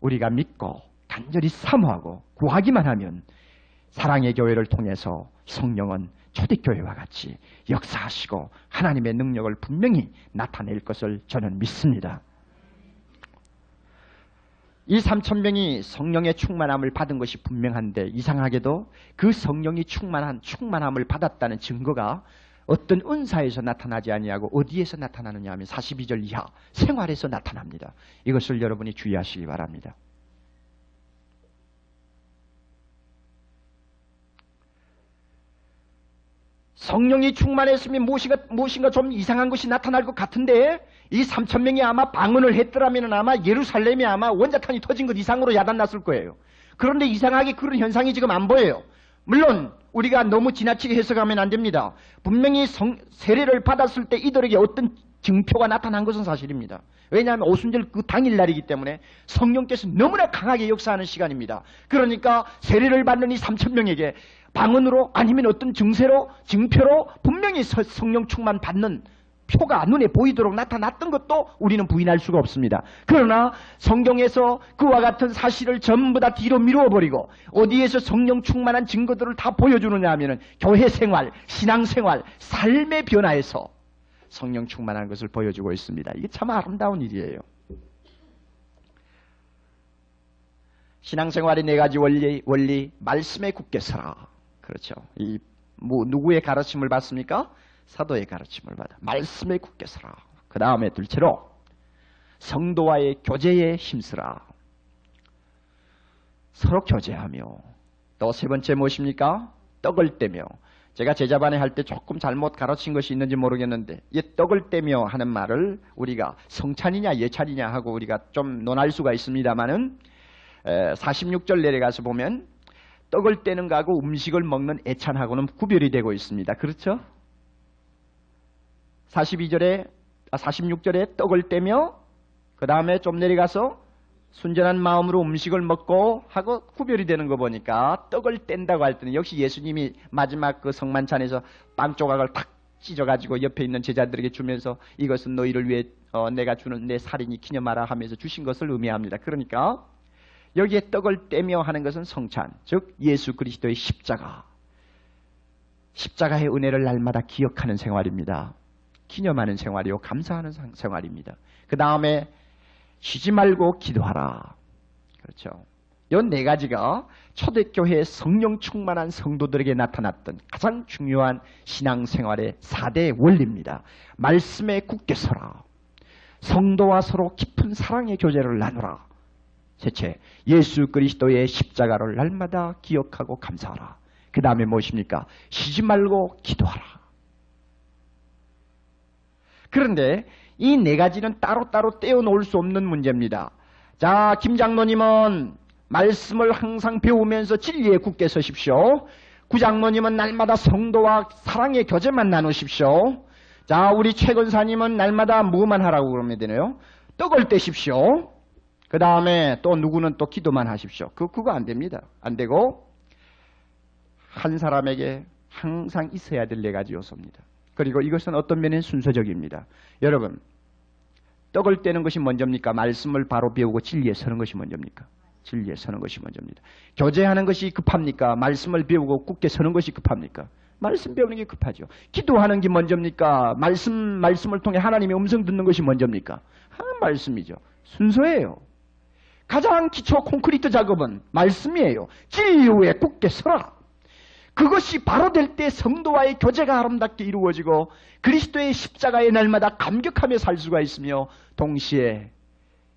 A: 우리가 믿고 간절히 사모하고 구하기만 하면 사랑의 교회를 통해서 성령은 초대교회와 같이 역사하시고 하나님의 능력을 분명히 나타낼 것을 저는 믿습니다. 이 3,000명이 성령의 충만함을 받은 것이 분명한데 이상하게도 그 성령이 충만함을 받았다는 증거가 어떤 은사에서 나타나지 아니하고 어디에서 나타나느냐 하면 42절 이하 생활에서 나타납니다. 이것을 여러분이 주의하시기 바랍니다. 성령이 충만했으면 무엇인가 좀 이상한 것이 나타날 것 같은데 이 3,000명이 아마 방언을 했더라면 아마 예루살렘이 아마 원자탄이 터진 것 이상으로 야단났을 거예요. 그런데 이상하게 그런 현상이 지금 안 보여요. 물론 우리가 너무 지나치게 해석하면 안 됩니다. 분명히 세례를 받았을 때 이들에게 어떤 증표가 나타난 것은 사실입니다. 왜냐하면 오순절 그 당일날이기 때문에 성령께서 너무나 강하게 역사하는 시간입니다. 그러니까 세례를 받는 이 3,000명에게 방언으로 아니면 어떤 증표로 분명히 성령 충만 받는 표가 눈에 보이도록 나타났던 것도 우리는 부인할 수가 없습니다. 그러나 성경에서 그와 같은 사실을 전부 다 뒤로 미루어버리고 어디에서 성령 충만한 증거들을 다 보여주느냐 하면은 교회 생활, 신앙 생활, 삶의 변화에서 성령 충만한 것을 보여주고 있습니다. 이게 참 아름다운 일이에요. 신앙생활의 4가지 원리, 말씀에 굳게 서라. 그렇죠. 누구의 가르침을 받습니까? 사도의 가르침을 받아. 말씀에 굳게 서라. 그 다음에 둘째로 성도와의 교제에 힘쓰라. 서로 교제하며. 또 세 번째 무엇입니까? 떡을 떼며. 제가 제자반에 할 때 조금 잘못 가르친 것이 있는지 모르겠는데 이 떡을 떼며 하는 말을 우리가 성찬이냐 예찬이냐 하고 우리가 좀 논할 수가 있습니다만은 46절 내려가서 보면 떡을 떼는 거하고 음식을 먹는 애찬하고는 구별이 되고 있습니다. 그렇죠? 46절에 떡을 떼며 그 다음에 좀 내려가서 순전한 마음으로 음식을 먹고 하고 구별이 되는 거 보니까 떡을 뗀다고 할 때는 역시 예수님이 마지막 그 성만찬에서 빵 조각을 탁 찢어가지고 옆에 있는 제자들에게 주면서 이것은 너희를 위해 내가 주는 내 살이니 기념하라 하면서 주신 것을 의미합니다. 그러니까 여기에 떡을 떼며 하는 것은 성찬, 즉 예수 그리스도의 십자가의 은혜를 날마다 기억하는 생활입니다. 기념하는 생활이요, 감사하는 생활입니다. 그 다음에 쉬지 말고 기도하라. 그렇죠. 이 4가지가 초대교회의 성령 충만한 성도들에게 나타났던 가장 중요한 신앙생활의 4대 원리입니다. 말씀에 굳게 서라. 성도와 서로 깊은 사랑의 교제를 나누라. 셋째, 예수 그리스도의 십자가를 날마다 기억하고 감사하라. 그 다음에 무엇입니까? 쉬지 말고 기도하라. 그런데 이 4가지는 따로따로 떼어놓을 수 없는 문제입니다. 자, 김 장로님은 말씀을 항상 배우면서 진리에 굳게 서십시오. 구 장로님은 날마다 성도와 사랑의 교제만 나누십시오. 자, 우리 최 권사님은 날마다 뭐만 하라고 그러면 되네요. 떡을 떼십시오. 그 다음에 또 누구는 또 기도만 하십시오. 그거 안 됩니다. 안 되고 한 사람에게 항상 있어야 될 4가지 요소입니다. 그리고 이것은 어떤 면에 순서적입니다. 여러분, 떡을 떼는 것이 먼저입니까? 말씀을 바로 배우고 진리에 서는 것이 먼저입니까? 진리에 서는 것이 먼저입니다. 교제하는 것이 급합니까? 말씀을 배우고 굳게 서는 것이 급합니까? 말씀 배우는 게 급하죠. 기도하는 게 먼저입니까? 말씀을 통해 하나님의 음성 듣는 것이 먼저입니까? 말씀이죠. 순서예요. 가장 기초 콘크리트 작업은 말씀이에요. 진리 위에 굳게 서라. 그것이 바로 될 때 성도와의 교제가 아름답게 이루어지고 그리스도의 십자가의 날마다 감격하며 살 수가 있으며 동시에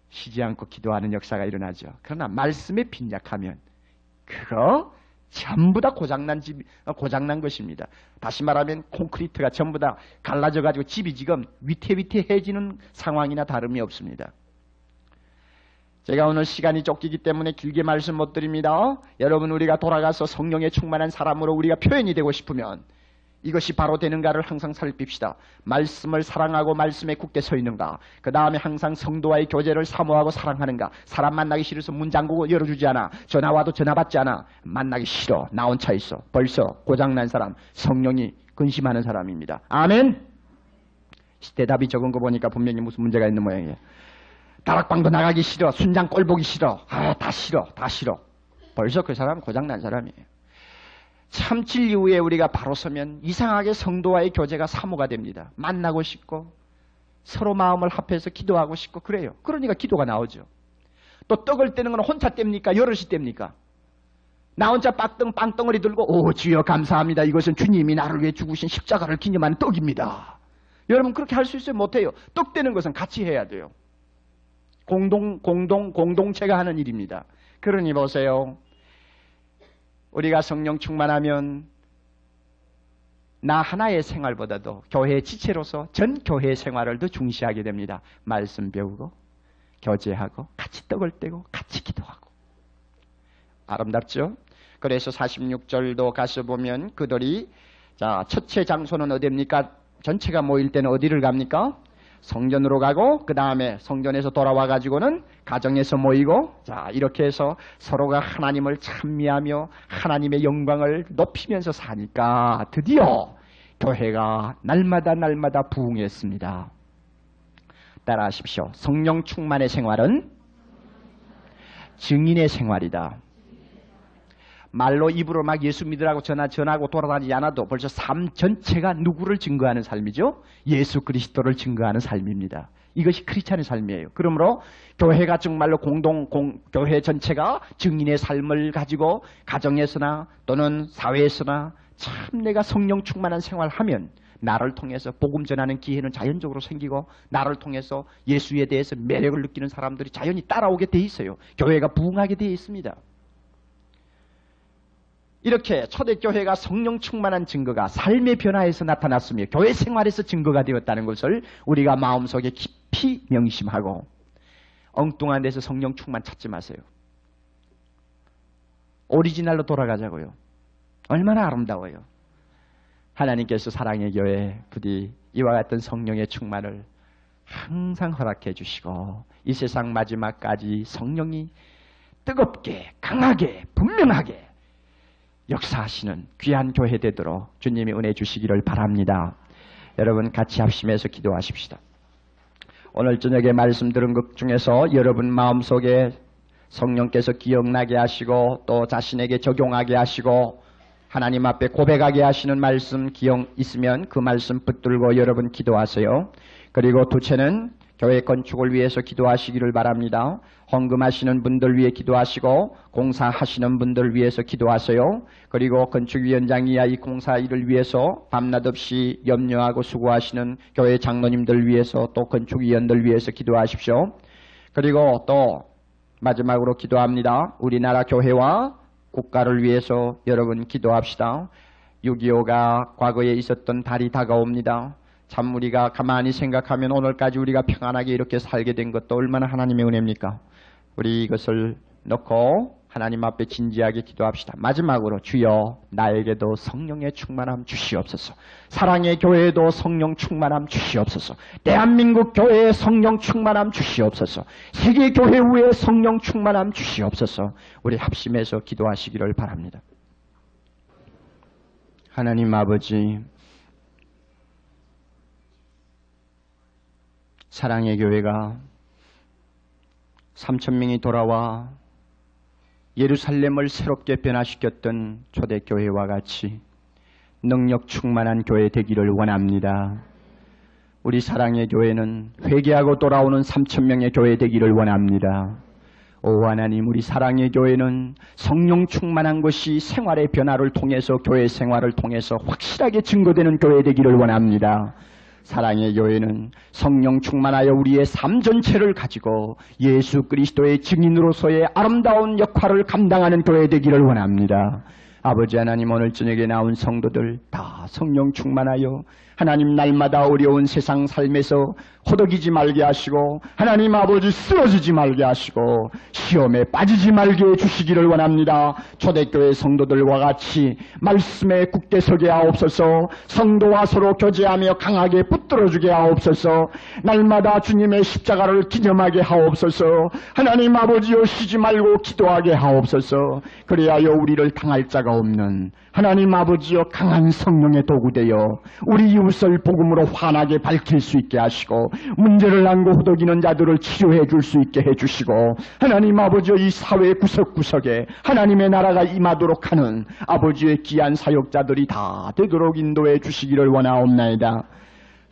A: 쉬지 않고 기도하는 역사가 일어나죠. 그러나 말씀에 빈약하면 그거 전부 다 고장난 것입니다. 다시 말하면 콘크리트가 전부 다 갈라져가지고 집이 지금 위태위태해지는 상황이나 다름이 없습니다. 제가 오늘 시간이 쫓기기 때문에 길게 말씀 못 드립니다. 여러분, 우리가 돌아가서 성령에 충만한 사람으로 우리가 표현이 되고 싶으면 이것이 바로 되는가를 항상 살핍시다. 말씀을 사랑하고 말씀에 굳게 서 있는가, 그 다음에 항상 성도와의 교제를 사모하고 사랑하는가. 사람 만나기 싫어서 문 잠그고 열어주지 않아. 전화 와도 전화 받지 않아. 만나기 싫어. 나 혼자 있어. 벌써 고장난 사람, 성령이 근심하는 사람입니다. 아멘. 대답이 적은 거 보니까 분명히 무슨 문제가 있는 모양이에요. 다락방도 나가기 싫어. 순장 꼴 보기 싫어. 다 싫어. 다 싫어. 벌써 그 사람 고장난 사람이에요. 참 진리 에 우리가 바로 서면 이상하게 성도와의 교제가 사모가 됩니다. 만나고 싶고 서로 마음을 합해서 기도하고 싶고 그래요. 그러니까 기도가 나오죠. 또 떡을 떼는 건 혼자 뗍니까? 여럿이 뗍니까? 나 혼자 빵덩어리 들고 오 주여 감사합니다. 이것은 주님이 나를 위해 죽으신 십자가를 기념하는 떡입니다. 여러분 그렇게 할 수 있어요? 못해요. 떡 떼는 것은 같이 해야 돼요. 공동체가 하는 일입니다. 그러니 보세요. 우리가 성령 충만하면 나 하나의 생활보다도 교회의 지체로서 전 교회 생활을 더 중시하게 됩니다. 말씀 배우고 교제하고 같이 떡을 떼고 같이 기도하고. 아름답죠? 그래서 46절도 가서 보면 그들이 자 첫째 장소는 어디입니까? 전체가 모일 때는 어디를 갑니까? 성전으로 가고 그 다음에 성전에서 돌아와 가지고는 가정에서 모이고 자 이렇게 해서 서로가 하나님을 찬미하며 하나님의 영광을 높이면서 사니까 드디어 교회가 날마다 부흥했습니다. 따라하십시오. 성령 충만의 생활은 증인의 생활이다. 말로 입으로 막 예수 믿으라고 전하고 돌아다니지 않아도 벌써 삶 전체가 누구를 증거하는 삶이죠? 예수 그리스도를 증거하는 삶입니다. 이것이 크리스찬의 삶이에요. 그러므로 교회가 정말로 교회 전체가 증인의 삶을 가지고 가정에서나 또는 사회에서나 참 내가 성령 충만한 생활하면 나를 통해서 복음 전하는 기회는 자연적으로 생기고 나를 통해서 예수에 대해서 매력을 느끼는 사람들이 자연히 따라오게 돼 있어요. 교회가 부흥하게 돼 있습니다. 이렇게 초대교회가 성령 충만한 증거가 삶의 변화에서 나타났으며 교회 생활에서 증거가 되었다는 것을 우리가 마음속에 깊이 명심하고 엉뚱한 데서 성령 충만 찾지 마세요. 오리지널로 돌아가자고요. 얼마나 아름다워요. 하나님께서 사랑의 교회 부디 이와 같은 성령의 충만을 항상 허락해 주시고 이 세상 마지막까지 성령이 뜨겁게 강하게 분명하게 역사하시는 귀한 교회 되도록 주님이 은혜 주시기를 바랍니다. 여러분 같이 합심해서 기도하십시다. 오늘 저녁에 말씀 들은 것 중에서 여러분 마음속에 성령께서 기억나게 하시고 또 자신에게 적용하게 하시고 하나님 앞에 고백하게 하시는 말씀 기억 있으면 그 말씀 붙들고 여러분 기도하세요. 그리고 두째는 교회 건축을 위해서 기도하시기를 바랍니다. 헌금하시는 분들 위해 기도하시고 공사하시는 분들 위해서 기도하세요. 그리고 건축위원장이야 이 공사 일을 위해서 밤낮 없이 염려하고 수고하시는 교회 장로님들 위해서 또 건축위원들 위해서 기도하십시오. 그리고 또 마지막으로 기도합니다. 우리나라 교회와 국가를 위해서 여러분 기도합시다. 6.25가 과거에 있었던 달이 다가옵니다. 참 우리가 가만히 생각하면 오늘까지 우리가 평안하게 이렇게 살게 된 것도 얼마나 하나님의 은혜입니까? 우리 이것을 놓고 하나님 앞에 진지하게 기도합시다. 마지막으로 주여 나에게도 성령의 충만함 주시옵소서. 사랑의 교회에도 성령 충만함 주시옵소서. 대한민국 교회에 성령 충만함 주시옵소서. 세계 교회 후에 성령 충만함 주시옵소서. 우리 합심해서 기도하시기를 바랍니다. 하나님 아버지, 사랑의 교회가 3,000명이 돌아와 예루살렘을 새롭게 변화시켰던 초대교회와 같이 능력 충만한 교회 되기를 원합니다. 우리 사랑의 교회는 회개하고 돌아오는 3,000명의 교회 되기를 원합니다. 오 하나님, 우리 사랑의 교회는 성령 충만한 것이 생활의 변화를 통해서, 교회 생활을 통해서 확실하게 증거되는 교회 되기를 원합니다. 사랑의 교회는 성령 충만하여 우리의 삶 전체를 가지고 예수 그리스도의 증인으로서의 아름다운 역할을 감당하는 교회 되기를 원합니다. 아버지 하나님, 오늘 저녁에 나온 성도들 다 성령 충만하여 하나님 날마다 어려운 세상 삶에서 호덕이지 말게 하시고, 하나님 아버지 쓰러지지 말게 하시고, 시험에 빠지지 말게 해주시기를 원합니다. 초대교회 성도들과 같이 말씀에 굳게 서게 하옵소서. 성도와 서로 교제하며 강하게 붙들어주게 하옵소서. 날마다 주님의 십자가를 기념하게 하옵소서. 하나님 아버지여, 쉬지 말고 기도하게 하옵소서. 그래야여 우리를 당할 자가 없는 하나님 아버지여, 강한 성령의 도구되어 우리 이웃을 복음으로 환하게 밝힐 수 있게 하시고, 문제를 안고 호덕이는 자들을 치료해 줄 수 있게 해주시고, 하나님 아버지여, 이 사회 구석구석에 하나님의 나라가 임하도록 하는 아버지의 귀한 사역자들이 다 되도록 인도해 주시기를 원하옵나이다.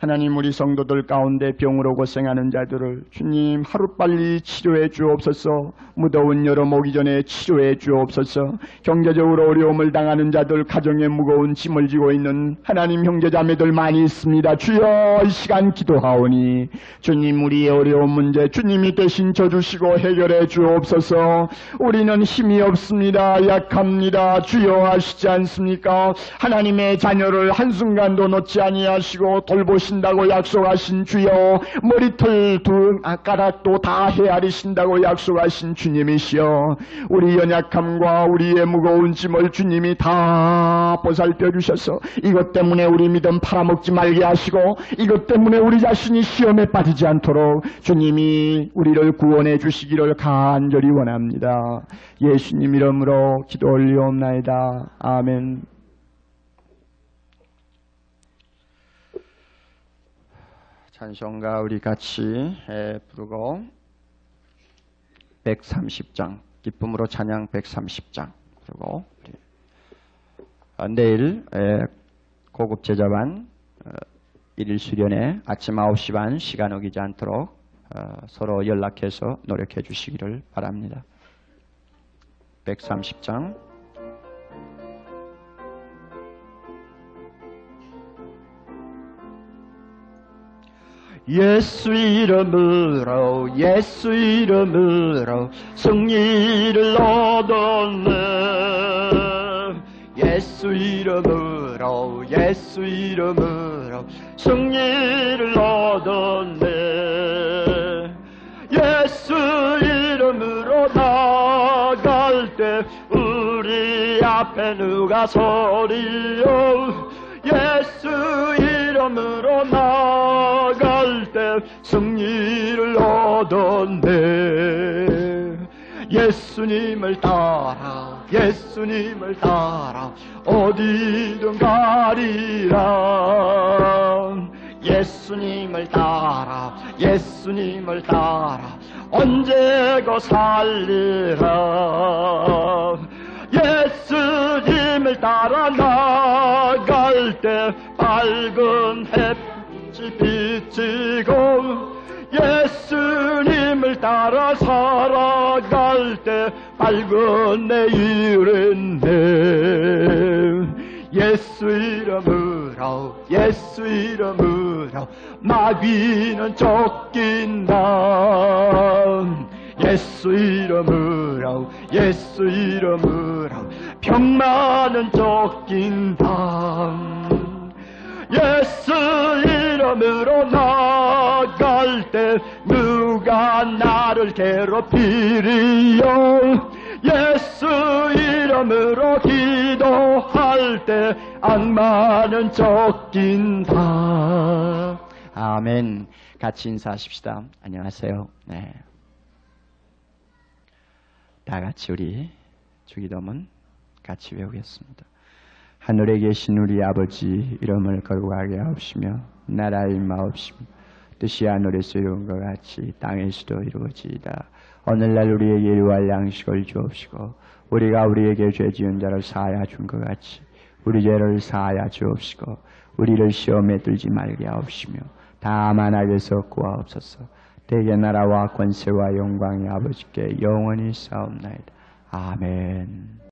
A: 하나님, 우리 성도들 가운데 병으로 고생하는 자들을 주님 하루빨리 치료해 주옵소서. 무더운 여름 오기 전에 치료해 주옵소서. 경제적으로 어려움을 당하는 자들, 가정에 무거운 짐을 지고 있는 하나님 형제자매들 많이 있습니다. 주여, 이 시간 기도하오니 주님, 우리의 어려운 문제 주님이 대신 져주시고 해결해 주옵소서. 우리는 힘이 없습니다. 약합니다. 주여, 아시지 않습니까? 하나님의 자녀를 한순간도 놓지 아니하시고 돌보신다고 약속하신 주여, 머리털 두 가락도 다 헤아리신다고 약속하신 주님이시여, 우리 연약함과 우리의 무거운 짐을 주님이 다 보살펴 주셔서 이것 때문에 우리 믿음 팔아먹지 말게 하시고, 이것 때문에 우리 자신이 시험에 빠지지 않도록 주님이 우리를 구원해 주시기를 간절히 원합니다. 예수님 이름으로 기도 올리옵나이다. 아멘. 찬송가 우리 같이 부르고 130장, 기쁨으로 찬양 130장 부르고, 내일 고급 제자반 1일 수련회 아침 9시 반 시간 어기지 않도록 서로 연락해서 노력해 주시기를 바랍니다. 130장. 예수 이름으로, 예수 이름으로 승리를 얻었네. 예수 이름으로, 예수 이름으로 승리를 얻었네. 예수 이름으로 나갈 때 우리 앞에 누가 서리요. 예수 이름으로 나갈 때 승리를 얻었네. 예수님을 따라, 예수님을 따라 어디든 가리라. 예수님을 따라, 예수님을 따라 언제고 살리라. 예수님을 따라 나갈 때 밝은 햇빛이 비치고, 예수님을 따라 살아갈 때 밝은 내일인데. 예수 이름으로, 예수 이름으로 마귀는 쫓긴다. 예수 이름으로, 예수 이름으로 병만은 쫓긴다. 예수 이름으로 나갈 때 누가 나를 괴롭히리요. 예수 이름으로 기도할 때 악마는 쫓긴다. 아멘. 같이 인사하십시다. 안녕하세요. 네. 다 같이 우리 주기도문 같이 외우겠습니다. 하늘에 계신 우리 아버지, 이름을 거룩하게 하옵시며 나라의 임하옵시며 뜻이 하늘에서 이룬 것 같이 땅에서도 이루어지이다. 오늘날 우리에게 일용할 양식을 주옵시고, 우리가 우리에게 죄 지은 자를 사하여 준 것 같이 우리 죄를 사하여 주옵시고, 우리를 시험에 들지 말게 하옵시며 다만 악에서 구하옵소서. 대개 나라와 권세와 영광이 아버지께 영원히 싸움나이다. 아멘.